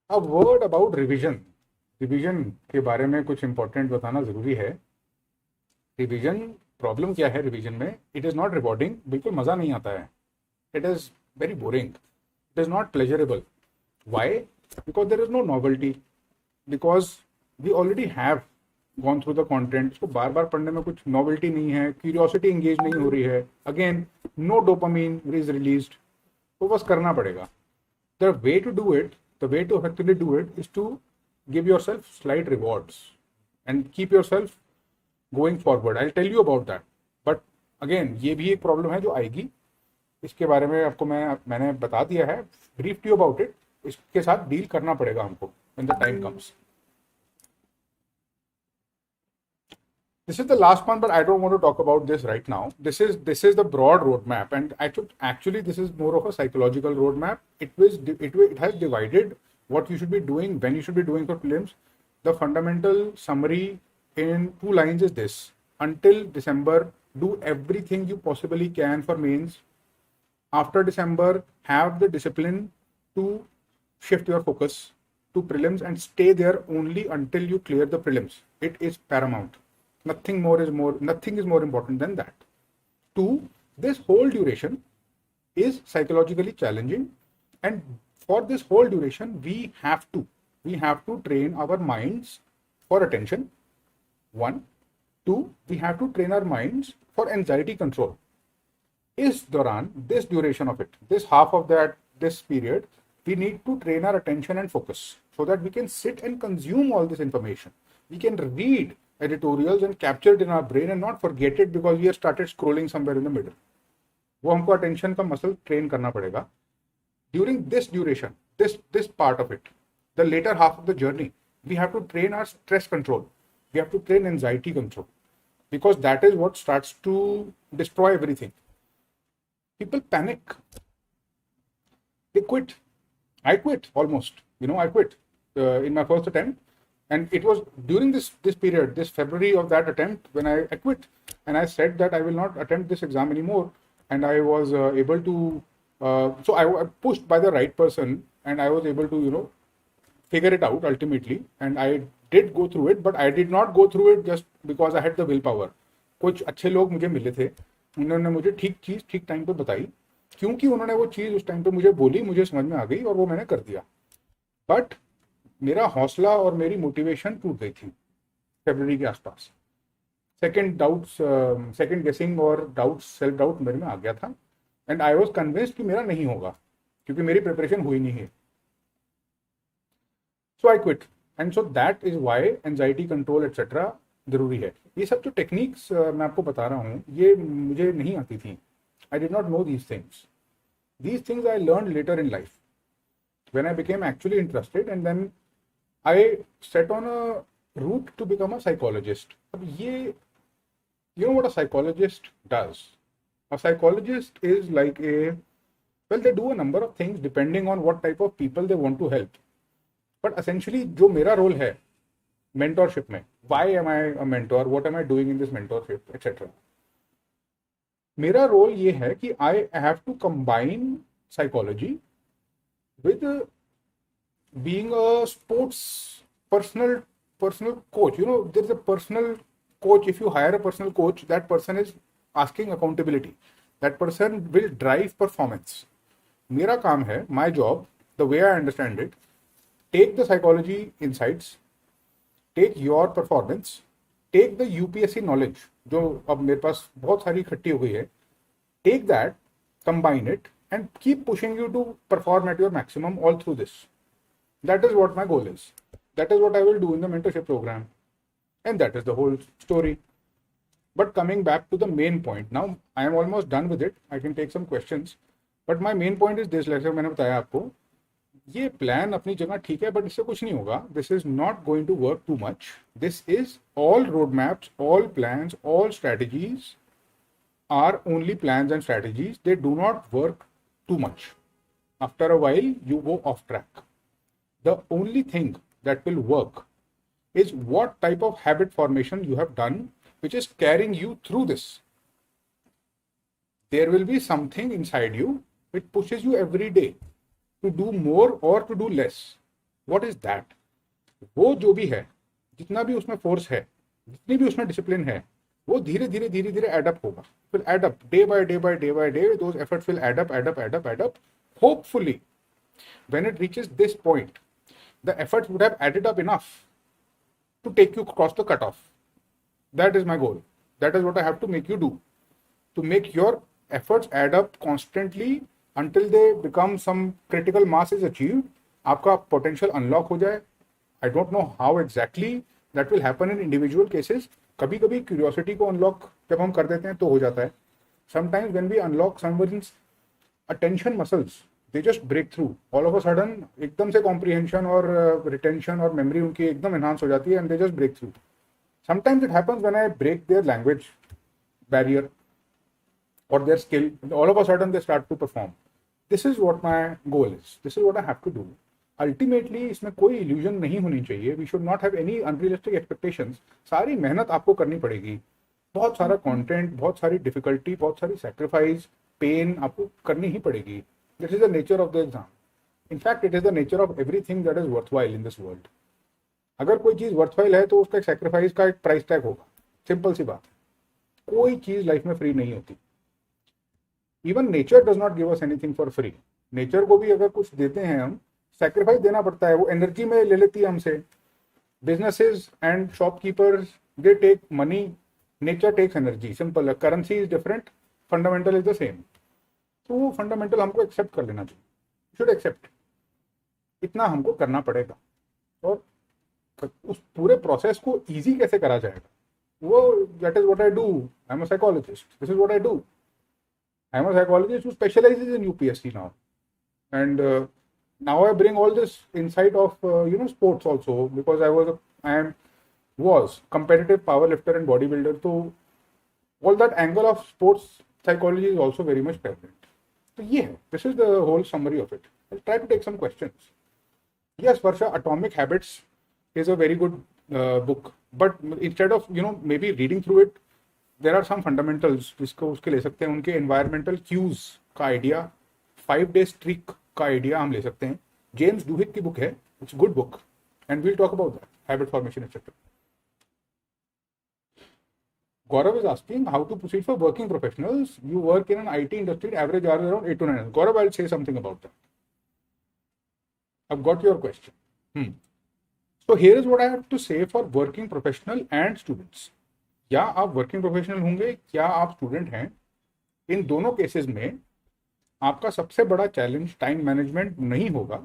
A word about revision. Revision के बारे में कुछ इंपॉर्टेंट बताना जरूरी है. रिविजन प्रॉब्लम क्या है रिविजन में? It is not rewarding. बिल्कुल मजा नहीं आता है. It is very boring. It is not pleasurable. Why? Because there is no novelty. Because we already have gone through the content. इसको बार बार पढ़ने में कुछ नॉवेल्टी नहीं है. क्यूरियोसिटी इंगेज नहीं हो रही है. Again no dopamine is released. तो बस करना पड़ेगा. The way to do it, the way to effectively do it is to give yourself slight rewards and keep yourself going forward. I tell you about that. But again ये भी एक problem है जो आएगी. इसके बारे में आपको मैंने बता दिया है, ब्रीफ यू अबाउट इट. इसके साथ डील करना पड़ेगा हमको when the time comes. This is the last one, but I don't want to talk about this right now. This is the broad roadmap, and actually this is more of a psychological roadmap. It has divided what you should be doing, when you should be doing for prelims. The fundamental summary in 2 lines is this: until December, do everything you possibly can for mains. After December, have the discipline to shift your focus to prelims and stay there only until you clear the prelims. It is paramount. Nothing is more important than that. 2, this whole duration is psychologically challenging, and for this whole duration we have to we have to train our minds for attention. 1. 2. We have to train our minds for anxiety control. इस दौरान, this duration of it, this half of this period, we need to train our attention and focus so that we can sit and consume all this information. We can read editorials and capture it in our brain and not forget it because we have started scrolling somewhere in the middle. वो हमको attention का muscle train करना पड़ेगा. During this duration, this part of it, the later half of the journey, we have to train our stress control. We have to train anxiety control because that is what starts to destroy everything. People panic. They quit. I quit almost. I quit in my first attempt, and it was during this period, this February of that attempt, when I quit, and I said that I will not attempt this exam anymore. And I was able to. So I pushed by the right person, and I was able to figure it out ultimately. And I did go through it, but I did not go through it just because I had the willpower. कुछ अच्छे लोग मुझे मिले थे, उन्होंने मुझे ठीक चीज़ ठीक टाइम पे बताई, क्योंकि उन्होंने वो चीज़ उस टाइम पे मुझे बोली, मुझे समझ में आ गई और वो मैंने कर दिया. बट मेरा हौसला और मेरी मोटिवेशन टूट गई थी फरवरी के आसपास. सेकंड गेसिंग और डाउट्स, सेल्फ डाउट मेरे में आ गया था. एंड आई वॉज कन्विंस्ड कि मेरा नहीं होगा क्योंकि मेरी प्रिपरेशन हुई नहीं है. So I quit. And so that is why anxiety control etcetera जरूरी है. ये सब जो टेक्निक्स मैं आपको बता रहा हूँ, ये मुझे नहीं आती थी. I did not know these things. These things I learned later in life when I became actually interested, and then I set on a route to become a psychologist. अब ये, you know what a psychologist does? A psychologist is like they do a number of things depending on what type of people they want to help. But essentially जो मेरा role है mentorship में, why am I a mentor, what am I doing in this mentorship, etc. मेरा role ये है कि I have to combine psychology with being a sports personal coach. There is a personal coach. If you hire a personal coach, that person is asking accountability. That person will drive performance. मेरा काम है, my job, the way I understand it, take the psychology insights, take your performance, take the UPSC knowledge जो अब मेरे पास बहुत सारी इकट्ठी हो गई है, take that, combine it and keep pushing you to perform at your maximum all through this. That is what my goal is. That is what I will do in the mentorship programme, and that is the whole story. But coming back to the main point, now I am almost done with it. I can take some questions, but my main point is this. जैसे मैंने बताया आपको, ये plan अपनी जगह ठीक है, but इससे कुछ नहीं होगा. This is not going to work too much. This is all road maps, all plans, all strategies are only plans and strategies. They do not work too much. After a while you go off track. The only thing that will work is what type of habit formation you have done which is carrying you through this. There will be something inside you which pushes you every day to do more or to do less. What is that? वो जो भी है, जितना भी उसमें force है, जितनी भी उसमें डिसिप्लिन है, वो धीरे धीरे एडअप होगा. फिर add up day by day, those efforts will add up. Hopefully, when it reaches this point, the efforts would have added up enough to take you across the cutoff. That is my goal. That is what I have to make you do. To make your efforts add up constantly until they become some critical mass is achieved. आपका potential unlock हो जाए. I don't know how exactly that will happen in individual cases. कभी कभी curiosity को unlock जब हम कर देते हैं तो हो जाता है. Sometimes when we unlock someone's attention muscles, they just break through. All of a sudden एकदम से comprehension और retention और memory उनकी एकदम enhance हो जाती है and they just break through. Sometimes it happens when I break their language barrier or their skill. All of a sudden they start to perform. This is what my goal is. This is what I have to do. Ultimately इसमें कोई illusion नहीं होनी चाहिए. We should not have any unrealistic expectations. सारी मेहनत आपको करनी पड़ेगी. बहुत सारा content, बहुत सारी difficulty, बहुत सारी sacrifice, pain आपको करनी ही पड़ेगी. This is the nature of the exam. In fact, it is the nature of everything that is worthwhile in this world. अगर कोई चीज worthwhile है तो उसका एक sacrifice का एक price tag होगा. सिंपल सी बात है. कोई चीज लाइफ में फ्री नहीं होती. Even nature does not give us anything for free. Nature को भी अगर कुछ देते हैं हम, सेक्रीफाइस देना पड़ता है, वो एनर्जी में ले लेती है हमसे. Businesses and shopkeepers, they take money, nature takes energy. Simple. Currency is different, fundamental is the same. तो वो फंडामेंटल हमको एक्सेप्ट कर लेना चाहिए. Should accept. इतना हमको करना पड़ेगा. और उस पूरे प्रोसेस को इजी कैसे करा जाएगा, वो that is what I do. I am a psychologist. This is what I do. I am a psychologist who specialises in UPSC now. And now I bring all this insight of sports also, because I was competitive power lifter and bodybuilder, so all that angle of sports psychology is also very much prevalent. So yeah, this is the whole summary of it. I'll try to take some questions. Yes, Varsha, Atomic Habits is a very good book, but instead of maybe reading through it, there are some fundamentals जिसको उसके ले सकते हैं. उनके environmental cues का idea, 5 day streak का idea हम ले सकते हैं. जेम्स डूहिक की बुक है. It's good book and we'll talk about that, habit formation etcetera. Gaurav is asking how to proceed for working professionals. You work in an IT industry, average hours around 8 to 9 hours. Gaurav, I'll say something about that. I've got your question. So here is what I have to say for working professional and students. या आप working professional होंगे या आप student हैं, इन दोनों cases में आपका सबसे बड़ा चैलेंज टाइम मैनेजमेंट नहीं होगा.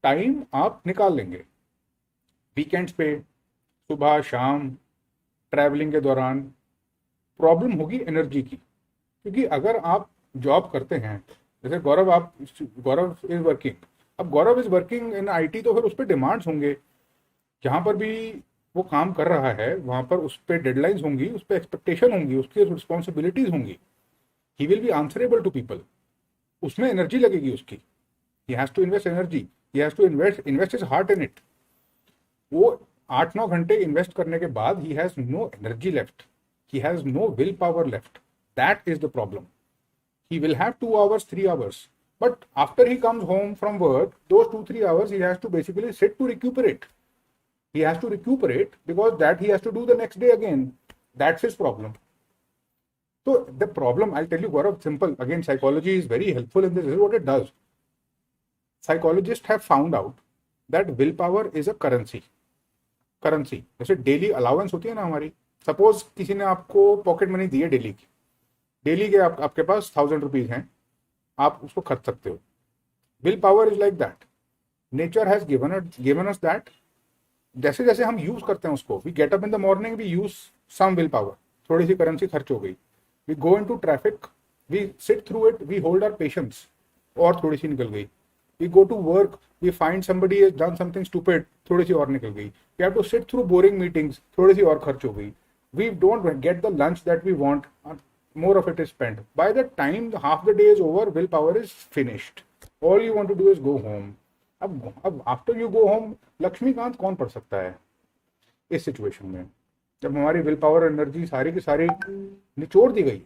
टाइम आप निकाल लेंगे वीकेंड्स पे, सुबह शाम, ट्रैवलिंग के दौरान. प्रॉब्लम होगी एनर्जी की, क्योंकि अगर आप जॉब करते हैं, जैसे गौरव इज वर्किंग. अब गौरव इज वर्किंग इन आईटी, तो फिर उस पर डिमांड्स होंगे. जहाँ पर भी वो काम कर रहा है वहाँ पर उस पर डेडलाइंस होंगी, उस पर एक्सपेक्टेशन होंगी, उसकी रिस्पॉन्सिबिलिटीज होंगी. He will be answerable to people. उसमें एनर्जी लगेगी उसकी. He has to invest energy, he has to invest his heart in it. वो 8-9 घंटे इन्वेस्ट करने के बाद he has no energy left, he has no will power left. That is the problem. He will have 2 hours 3 hours, but after he comes home from work, those 2-3 hours he has to basically sit to recuperate. He has to recuperate because that he has to do the next day again. That's his problem. So the problem, I'll tell you, Gaurav, simple. Again, psychology is very helpful in this. This is what it does. Psychologists have found out that willpower is a currency. जैसे daily allowance होती है ना हमारी. Suppose किसी ने आपको pocket money दी है daily की. डेली के आपके पास 1000 रुपीज हैं, आप उसको खर्च सकते हो. Will power is like that. Nature has given us that. जैसे जैसे हम यूज करते हैं उसको, we get up in the morning, we use some will power. थोड़ी सी करेंसी खर्च हो गई. We go in to traffic, we sit through it, we hold our patience, और थोड़ी सी निकल गई. We go to work, we find somebody has done something stupid, थोड़ी सी और निकल गई. We have to sit through boring meetings, थोड़ी सी और खर्च हो गई. We don't get the lunch that we want, more of it is spent. By the time half the day is over, willpower is finished. All you want to do is go home. अब after you go home, Laxmikant कौन पढ़ सकता है इस situation में, जब हमारी will power energy सारी की सारी निचोड़ दी गई.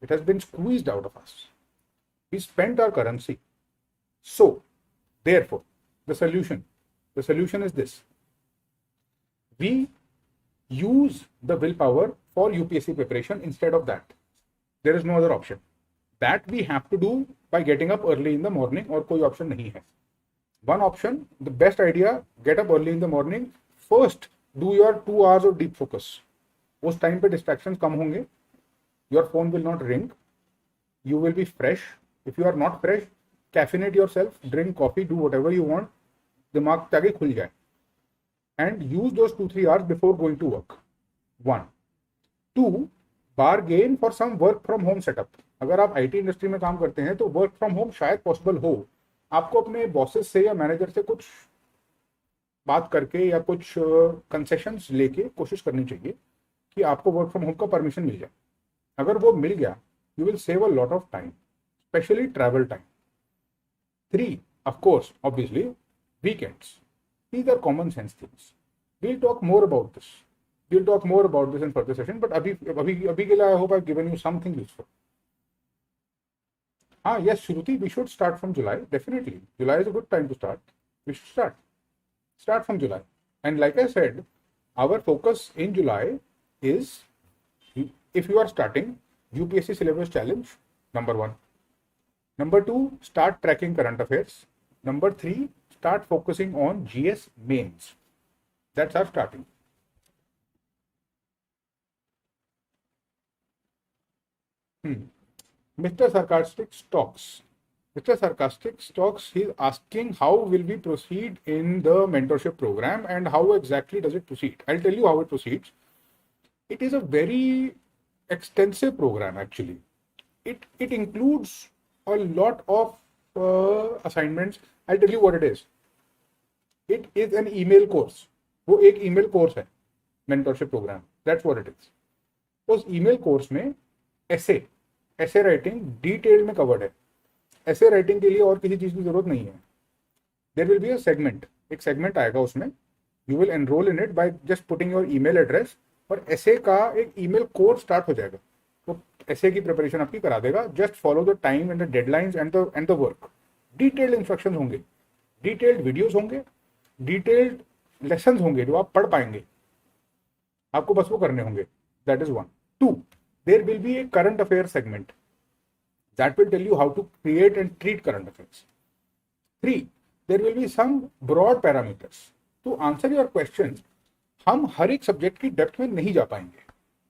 It has been squeezed out of us. We spent our currency. So, therefore, the solution is this. We use the willpower for UPSC preparation instead of that. There is no other option. That we have to do by getting up early in the morning, और कोई option नहीं है. One option, the best idea, get up early in the morning. First, do your 2 hours of deep focus. उस time पे distractions कम होंगे. Your phone will not ring. You will be fresh. If you are not fresh, caffeinate yourself, drink coffee, do whatever you want. दिमाग ताकि खुल जाए. And use those 2-3 hours before going to work. 1. 2. Bargain for some work from home setup. अगर आप IT industry में काम करते हैं तो वर्क फ्रॉम होम शायद पॉसिबल हो. आपको अपने बॉसेस से या मैनेजर से कुछ बात करके या कुछ कंसेशंस लेके कोशिश करनी चाहिए कि आपको वर्क फ्रॉम होम का परमिशन मिल जाए. अगर वो मिल गया, you will save a lot of time, specially travel time. 3, of course, obviously, weekends. These are common sense things. We'll talk more about this. We'll talk more about this in further session, but अभी के लिए I hope I've given you something useful. Yes, Shruti, we should start from July. Definitely, July is a good time to start. We should start from July. And like I said, our focus in July is, if you are starting UPSC syllabus challenge, number 1. Number 2, start tracking current affairs. Number 3, start focusing on GS mains. That's our starting. Mr. Sarcastic Stocks. Mr. Sarcastic Stocks, he's asking how will we proceed in the mentorship program and how exactly does it proceed. I'll tell you how it proceeds. It is a very extensive program actually. It includes a lot of assignments. I'll tell you what it is. It is an email course. वो एक email course है mentorship program. That's what it is. उस email course में essay writing detail में covered है. essay writing के लिए और किसी चीज की जरूरत नहीं है. There will be a segment. एक segment आएगा उसमें. You will enroll in it by just putting your email address और essay का एक email course start हो जाएगा. तो essay की preparation आपकी करा देगा. Just follow the time and the deadlines and the work. Detailed instructions होंगे. Detailed videos होंगे. Detailed lessons होंगे जो आप पढ़ पाएंगे. आपको बस वो करने होंगे. That is 1. 2. There will be a current affairs segment that will tell you how to create and treat current affairs. 3. There will be some broad parameters. To answer your question, हम हर एक सब्जेक्ट की depth में नहीं जा पाएंगे.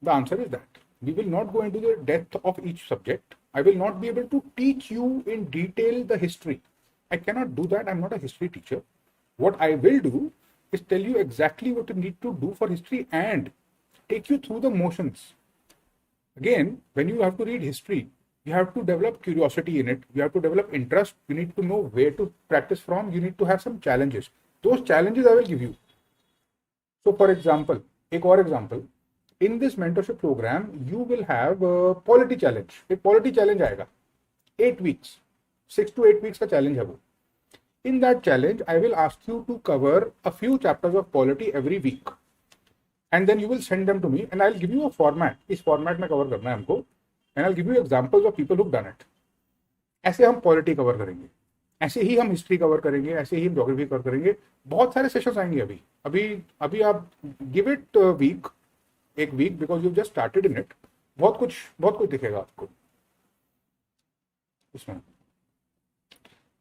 The answer is that we will not go into the depth of each subject. I will not be able to teach you in detail the history. I cannot do that. I'm not a history teacher. What I will do is tell you exactly what you need to do for history and take you through the motions. Again, when you have to read history, you have to develop curiosity in it. You have to develop interest. You need to know where to practice from. You need to have some challenges. Those challenges I will give you. So for example, एक और example, in this mentorship program, you will have a polity challenge. एक polity challenge आएगा. 8 weeks. 6 to 8 weeks का challenge है वो. In that challenge, I will ask you to cover a few chapters of polity every week. And then you will send them to me and I'll give you a format. इस format में cover करना है हमको. And I'll give you examples of people who've done it. ऐसे हम polity cover करेंगे. ऐसे ही हम history cover करेंगे. ऐसे ही हम geography cover करेंगे. बहुत सारे sessions आएंगे अभी आप give it a week. एक week because you've just started in it. बहुत कुछ दिखेगा आपको इसमें.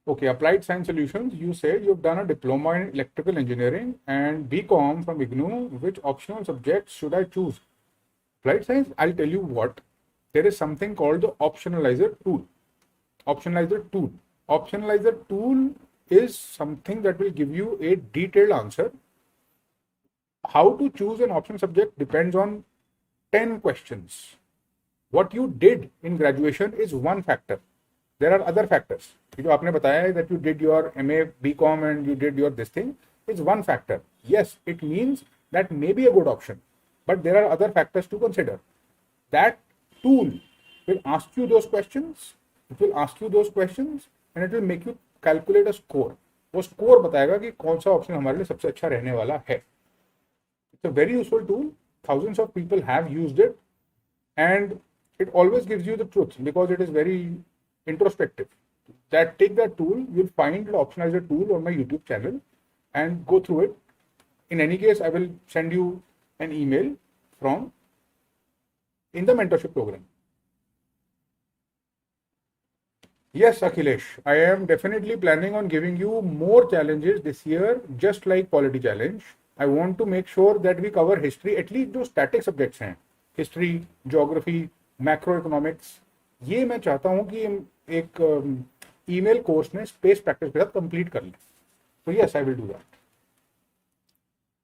Okay, applied science solutions. You said you've done a diploma in electrical engineering and BCom from IGNOU. Which optional subjects should I choose? Applied science. I'll tell you what. There is something called the optionalizer tool. Optionalizer tool is something that will give you a detailed answer. How to choose an option subject depends on 10 questions. What you did in graduation is one factor. There are other factors. जो आपने बताया है that you did your MA BCom and you did your this thing is one factor. Yes, it means that may be a good option, but there are other factors to consider. That tool will ask you those questions. It will ask you those questions and it will make you calculate a score. वो score बताएगा कि कौन सा option हमारे लिए सबसे अच्छा रहने वाला है. It's a very useful tool. Thousands of people have used it and it always gives you the truth because it is very introspective. Take that tool, you'll find the optionalizer tool on my YouTube channel and go through it. In any case, I will send you an email from in the mentorship program. Yes, Akhilesh, I am definitely planning on giving you more challenges this year, just like Polity Challenge. I want to make sure that we cover history, at least जो static subjects हैं, history, geography, macroeconomics. ये मैं चाहता हूँ कि एक email course में space practice के साथ complete कर लें. So yes, I will do that.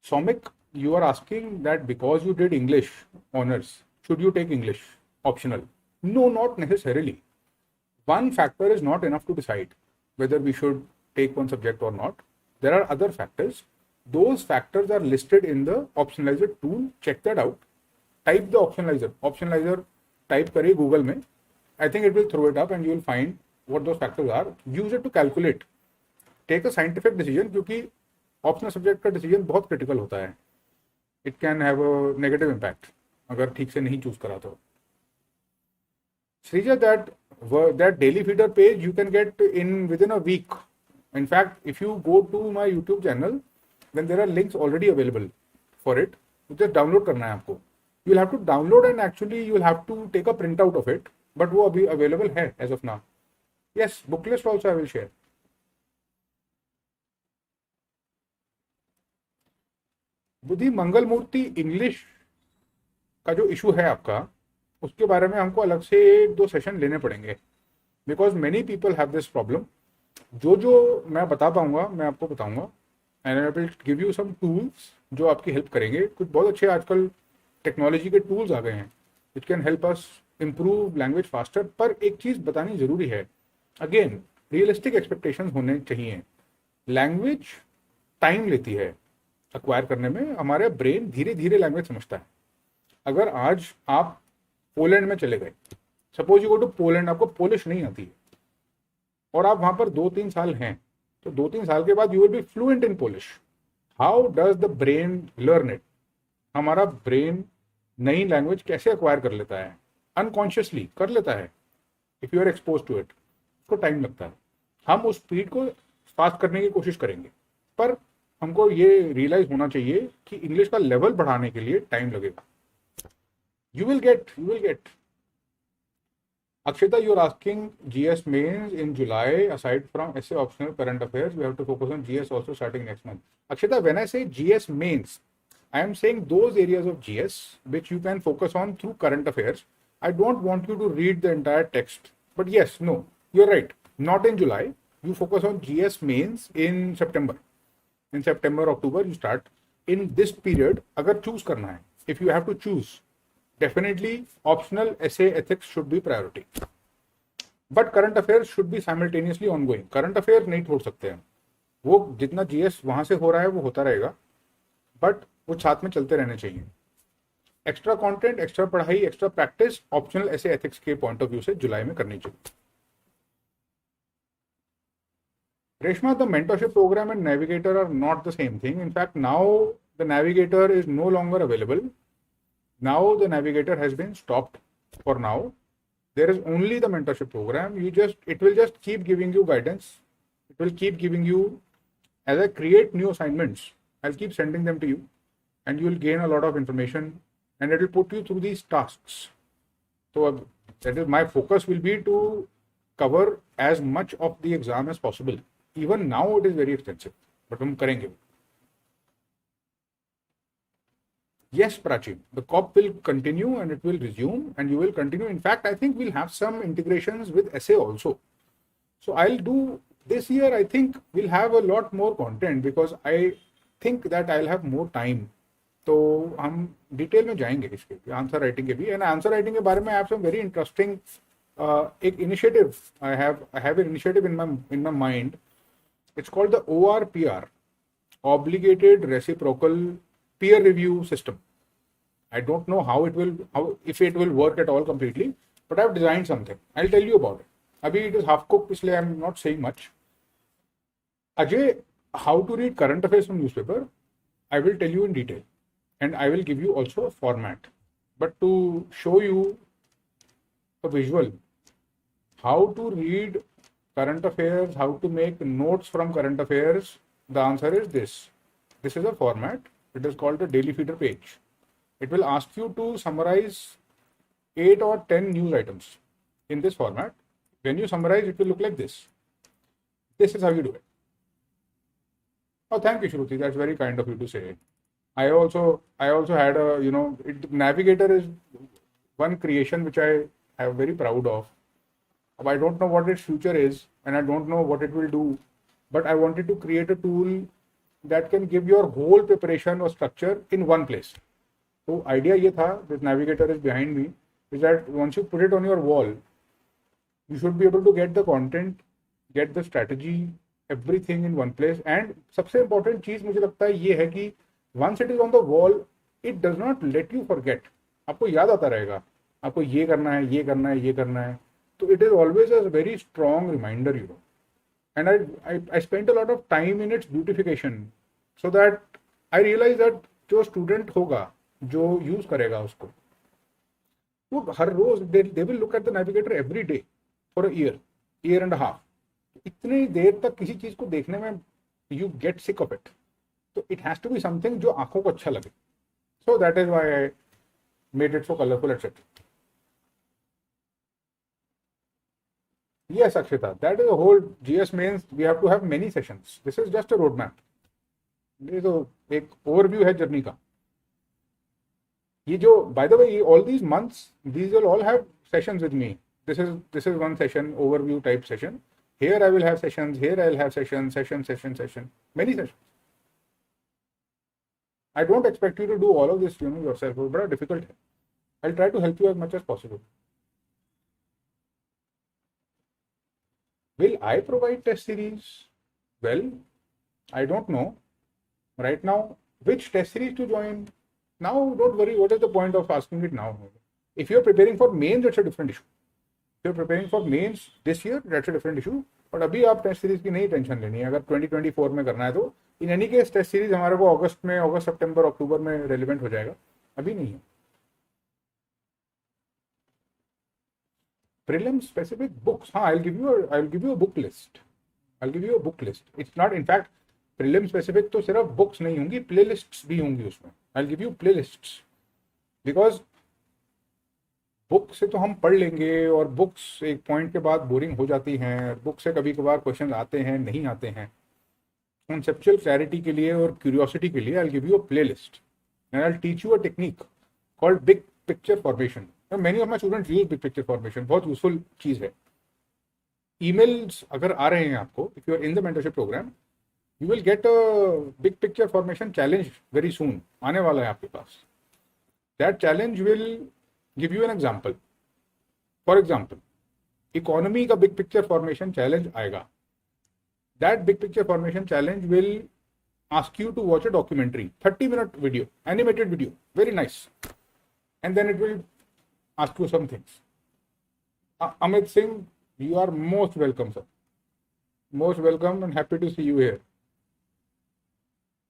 Somik, you are asking that because you did English honors, should you take English optional? No, not necessarily. One factor is not enough to decide whether we should take one subject or not. There are other factors. Those factors are listed in the optionalizer tool. Check that out. Type the optionalizer. Optionalizer type करिए Google में. I think it will throw it up and you will find what those factors are. Use it to calculate. Take a scientific decision क्योंकि optional subject का decision बहुत critical होता है. It can have a negative impact अगर ठीक से नहीं choose करा तो. Srija, that daily feeder page you can get in within a week. In fact, if you go to my YouTube channel, then there are links already available for it. You just download करना है आपको. You will have to download and actually you will have to take a printout of it. But वो अभी available है as of now. Yes, book list also I will share. बुद्धि मंगल मूर्ति English का जो issue है आपका, उसके बारे में हमको अलग से 1-2 सेशन लेने पड़ेंगे, because many people have this problem. जो मैं बता पाऊंगा मैं आपको बताऊंगा, and I will give you some tools जो आपकी हेल्प करेंगे. कुछ बहुत अच्छे आजकल टेक्नोलॉजी के टूल्स आ गए हैं which can help us improve language faster. पर एक चीज़ बतानी ज़रूरी है, अगेन रियलिस्टिक एक्सपेक्टेशंस होने चाहिए. लैंग्वेज टाइम लेती है एक्वायर करने में. हमारे ब्रेन धीरे धीरे लैंग्वेज समझता है. अगर आज आप पोलैंड में चले गए, suppose you go to Poland, आपको पोलिश नहीं आती है और आप वहां पर 2-3 साल हैं, तो 2-3 साल के बाद you will be fluent in Polish. How does the brain learn it? हमारा ब्रेन नई लैंग्वेज कैसे एक्वायर कर लेता है? अनकॉन्शियसली कर लेता है. If you are expose to it, उसको टाइम लगता है. हम उस स्पीड को फास्ट करने की कोशिश करेंगे, पर हमको ये रियलाइज होना चाहिए कि इंग्लिश का लेवल बढ़ाने के लिए टाइम लगेगा. You will get. Akshita, you're asking GS mains in July. Aside from essay optional current affairs, we have to focus on GS also starting next month. Akshita, when I say GS mains, I am saying those areas of GS which you can focus on through current affairs. I don't want you to read the entire text. But yes, no, you're right. Not in July. You focus on GS mains in September. In September, October, you start. In this period, अगर choose करना है, if you have to choose, definitely optional essay ethics should be priority, but current affairs should be simultaneously ongoing. current affairs नहीं छोड़ सकते हैं. वो जितना GS वहां से हो रहा है वो होता रहेगा, बट वो साथ में चलते रहने चाहिए. एक्स्ट्रा कंटेंट, एक्स्ट्रा पढ़ाई, एक्स्ट्रा प्रैक्टिस ऑप्शनल ऐसे एथिक्स के पॉइंट ऑफ व्यू से जुलाई में करनी चाहिए. Reshma, the mentorship programme and navigator are not the same thing. In fact, now the navigator is no longer available. Now the navigator has been stopped for now. There is only the mentorship program. It will just keep giving you guidance. It will keep giving you, as I create new assignments, I'll keep sending them to you, and you will gain a lot of information, and it will put you through these tasks. So that is, my focus will be to cover as much of the exam as possible. Even now it is very extensive, but हम करेंगे. Yes, Prachi, the COP will continue and it will resume and you will continue. In fact, I think we'll have some integrations with essay also. So I'll do this year. I think we'll have a lot more content because I think that I'll have more time. तो हम detail में जाएंगे इसके answer writing के भी. And answer writing के बारे में I have some very interesting एक initiative. I have an initiative in my mind. It's called the ORPR, Obligated Reciprocal Peer Review System. I don't know if it will work at all completely, but I've designed something. I'll tell you about it. Abhi it is half cooked, isliye I'm not saying much. Ajay, how to read current affairs from newspaper, I will tell you in detail, and I will give you also a format. But to show you a visual, how to read current affairs, how to make notes from current affairs, the answer is this. This is a format. It is called the daily feeder page. It will ask you to summarize 8 or 10 news items in this format. When you summarize, it will look like this. This is how you do it. Oh, thank you, Shruti. That's very kind of you to say. I also had Navigator is one creation which I am very proud of. I don't know what its future is and I don't know what it will do, but I wanted to create a tool that can give your whole preparation or structure in one place. So idea ये था, this navigator is behind me, is that once you put it on your wall, you should be able to get the content, get the strategy, everything in one place. And सबसे important चीज मुझे लगता है ये है कि once it is on the wall, it does not let you forget. आपको याद आता रहेगा, आपको ये करना है, ये करना है, ये करना है. So it is always a very strong reminder, you know. And I spent a lot of time in its beautification, so that I realized that जो student होगा, जो यूज करेगा उसको, वो हर रोज they will look at the navigator every day for a year and a half. इतनी देर तक किसी चीज को देखने में you get sick of it. So it has to be something जो आंखों को अच्छा लगे. So that is why I made it so colorful, etc. Yes, Akshita, that is a whole GS mains. We have to have many sessions. This is just a roadmap. ये तो एक overview है journey का। ये जो by the way all these months these will all have sessions with me. this is one session, overview type session. Here I will have sessions, here I will have session, many sessions. I don't expect you to do all of this yourself. वो बड़ा difficult है. I'll try to help you as much as possible. Will I provide test series? Well, I don't know right now which test series to join. Now don't worry, what is the point of asking it now? If you're preparing for mains, it's a different issue. If you're preparing for mains this year, that's a different issue. और अभी आप test series की नहीं tension लेनी है। अगर 2024 में करना है तो in any case test series हमारे को अगस्त सितंबर अक्टूबर में रेलिवेंट हो जाएगा, अभी नहीं है। प्रीलिम स्पेसिफिक बुक्स, हाँ, I'll give you a book list. It's not, in fact, prelim specific तो सिर्फ बुक्स नहीं होंगी, प्लेलिस्ट्स भी होंगी उसमें। I'll give you playlists because book से तो हम पढ़ लेंगे और बुक्स एक पॉइंट के बाद बोरिंग हो जाती हैं। बुक से कभी कभार क्वेश्चन आते हैं, नहीं आते हैं। कॉन्सेप्चुअल क्लैरिटी के लिए और क्यूरियोसिटी के लिए I will give you a playlist and I will teach you a technique called big picture formation. Many of my students use big picture formation, बहुत यूजफुल चीज़ है। ईमेल्स अगर आ रहे हैं आपको, if you are in the mentorship programme, you will get a big picture formation challenge very soon, आने वाला है आपके पास। That challenge will give you an example. For example, economy का big picture formation challenge आएगा. That big picture formation challenge will ask you to watch a documentary, 30-minute video, animated video, very nice. And then it will ask you some things. Amit Singh, you are most welcome, sir. Most welcome and happy to see you here.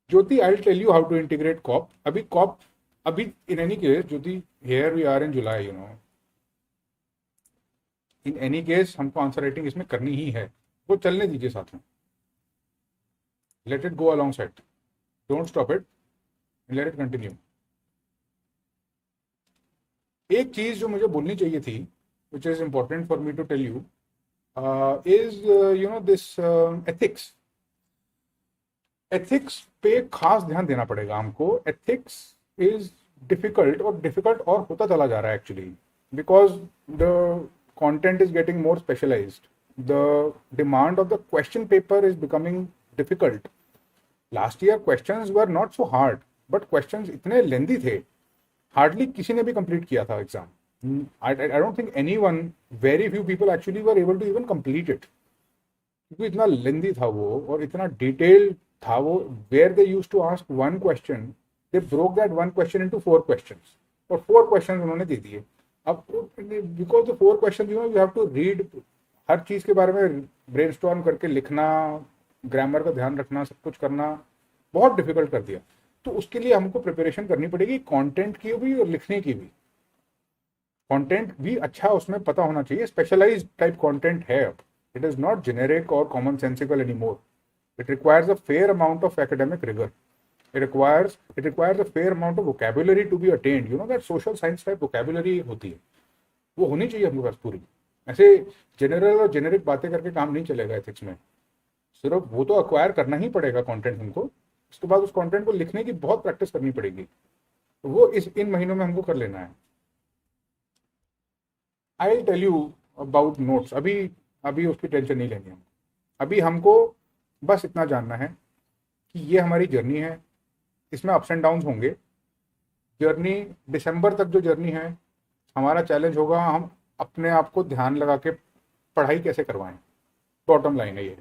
Jyoti, I'll tell you how to integrate COP. अभी in any case, Jyoti, here we are in July, in any case हमको answer writing इसमें करनी ही है, वो चलने दीजिए साथ में। Let it go alongside. Don't stop it. Let it continue. एक चीज जो मुझे बोलनी चाहिए थी, which is important for me to tell you, is this ethics. Ethics पे खास ध्यान देना पड़ेगा हमको। एथिक्स इज डिफिकल्ट और होता चला जा रहा है actually, because the content is getting more specialised, the demand of the question paper is becoming difficult. Last year questions were not so hard, but questions इतने लेंदी थे, हार्डली किसी ने भी कंप्लीट किया था exam. I don't think anyone, very few people actually were able to even complete it, क्योंकि इतना लेंदी था वो और इतना डिटेल था वो। Where they used to ask one question, they broke that one question into 4 questions, और 4 questions उन्होंने दे दिए। अब because the 4 questions you have to read, हर चीज के बारे में ब्रेनस्टॉर्म करके लिखना, ग्रामर का ध्यान रखना, सब कुछ करना बहुत डिफिकल्ट कर दिया। तो उसके लिए हमको प्रिपरेशन करनी पड़ेगी, कंटेंट की भी और लिखने की भी। कंटेंट भी अच्छा उसमें पता होना चाहिए, स्पेशलाइज्ड टाइप कंटेंट है। इट इज नॉट जेनेरिक और common sensical anymore. It requires a fair amount of academic rigour. It requires a fair amount of vocabulary to be attained. That social science type vocabulary होती है, वो होनी चाहिए अपने पास पूरी। ऐसे जनरल और जेनेरिक बातें करके काम नहीं चलेगा एथिक्स में। सिर्फ वो तो अक्वायर करना ही पड़ेगा कंटेंट हमको, उसके बाद उस कंटेंट को लिखने की बहुत प्रैक्टिस करनी पड़ेगी। तो वो इन महीनों में हमको कर लेना है। I will tell you about notes. अभी उसकी टेंशन नहीं लेनी हमको। अभी हमको बस इतना जानना है कि ये हमारी जर्नी है, इसमें अप्स एंड डाउन्स होंगे। जर्नी दिसंबर तक जो जर्नी है, हमारा चैलेंज होगा हम अपने आप को ध्यान लगा के पढ़ाई कैसे करवाएं। बॉटम लाइन है ये।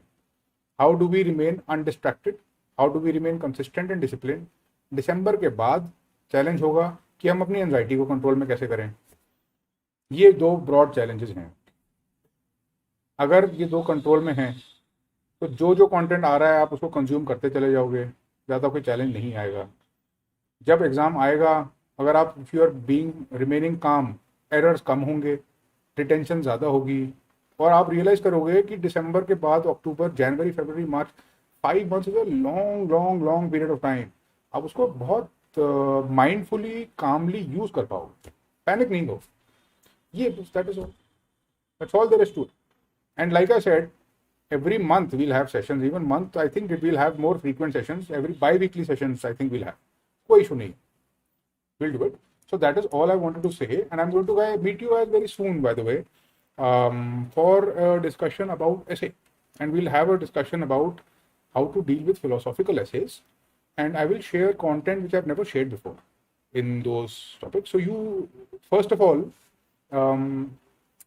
How do we remain undistracted, how do we remain consistent and discipline. दिसंबर के बाद चैलेंज होगा कि हम अपनी एंजाइटी को कंट्रोल में कैसे करें। ये 2 ब्रॉड चैलेंजेस हैं। अगर ये 2 कंट्रोल में हैं तो जो कंटेंट आ रहा है आप उसको कंज्यूम करते चले जाओगे, ज़्यादा कोई चैलेंज नहीं आएगा। जब एग्ज़ाम आएगा, अगर आप if you are being remaining काम, एरर्स कम होंगे, रिटेंशन ज़्यादा होगी, और आप रियलाइज़ करोगे कि दिसंबर के बाद अक्टूबर, जनवरी, फरवरी, मार्च, 5 months is a long period of time. आप उसको बहुत माइंडफुली, कामली यूज़ कर पाओगे। पैनिक नहीं हो। ये that is all, that's all there is to it. And like I said, every month we'll have sessions. Even month, I think it will have more frequent sessions. Every bi-weekly sessions, I think we'll have. कोई issue नहीं. We'll do it. So that is all I wanted to say, and I'm going to meet you guys very soon, by the way, for a discussion about essay, and we'll have a discussion about how to deal with philosophical essays, and I will share content which I've never shared before in those topics. So you, first of all,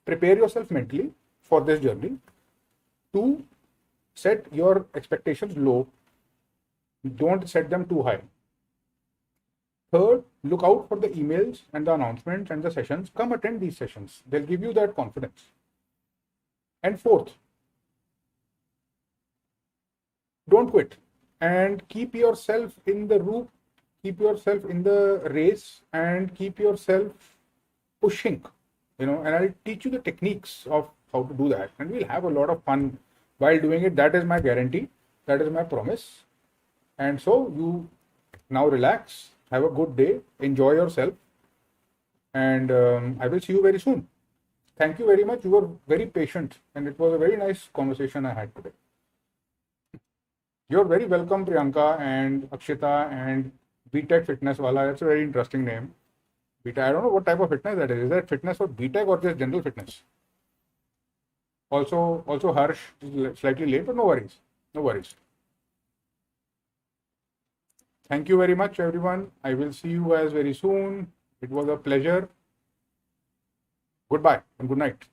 prepare yourself mentally for this journey. 2, set your expectations low. Don't set them too high. 3rd, look out for the emails and the announcements and the sessions. Come attend these sessions. They'll give you that confidence. And 4th, don't quit and keep yourself in the loop, keep yourself in the race, and keep yourself pushing, and I'll teach you the techniques of how to do that, and we'll have a lot of fun while doing it. That is my guarantee. That is my promise. And so you now relax, have a good day, enjoy yourself, and I will see you very soon. Thank you very much. You were very patient, and it was a very nice conversation I had today. You're very welcome, Priyanka and Akshita and BTech Fitness Wala. That's a very interesting name. BTech, I don't know what type of fitness that is. Is that fitness for BTech or just general fitness? Also Harsh is slightly late, but no worries. No worries. Thank you very much, everyone. I will see you guys very soon. It was a pleasure. Goodbye and good night.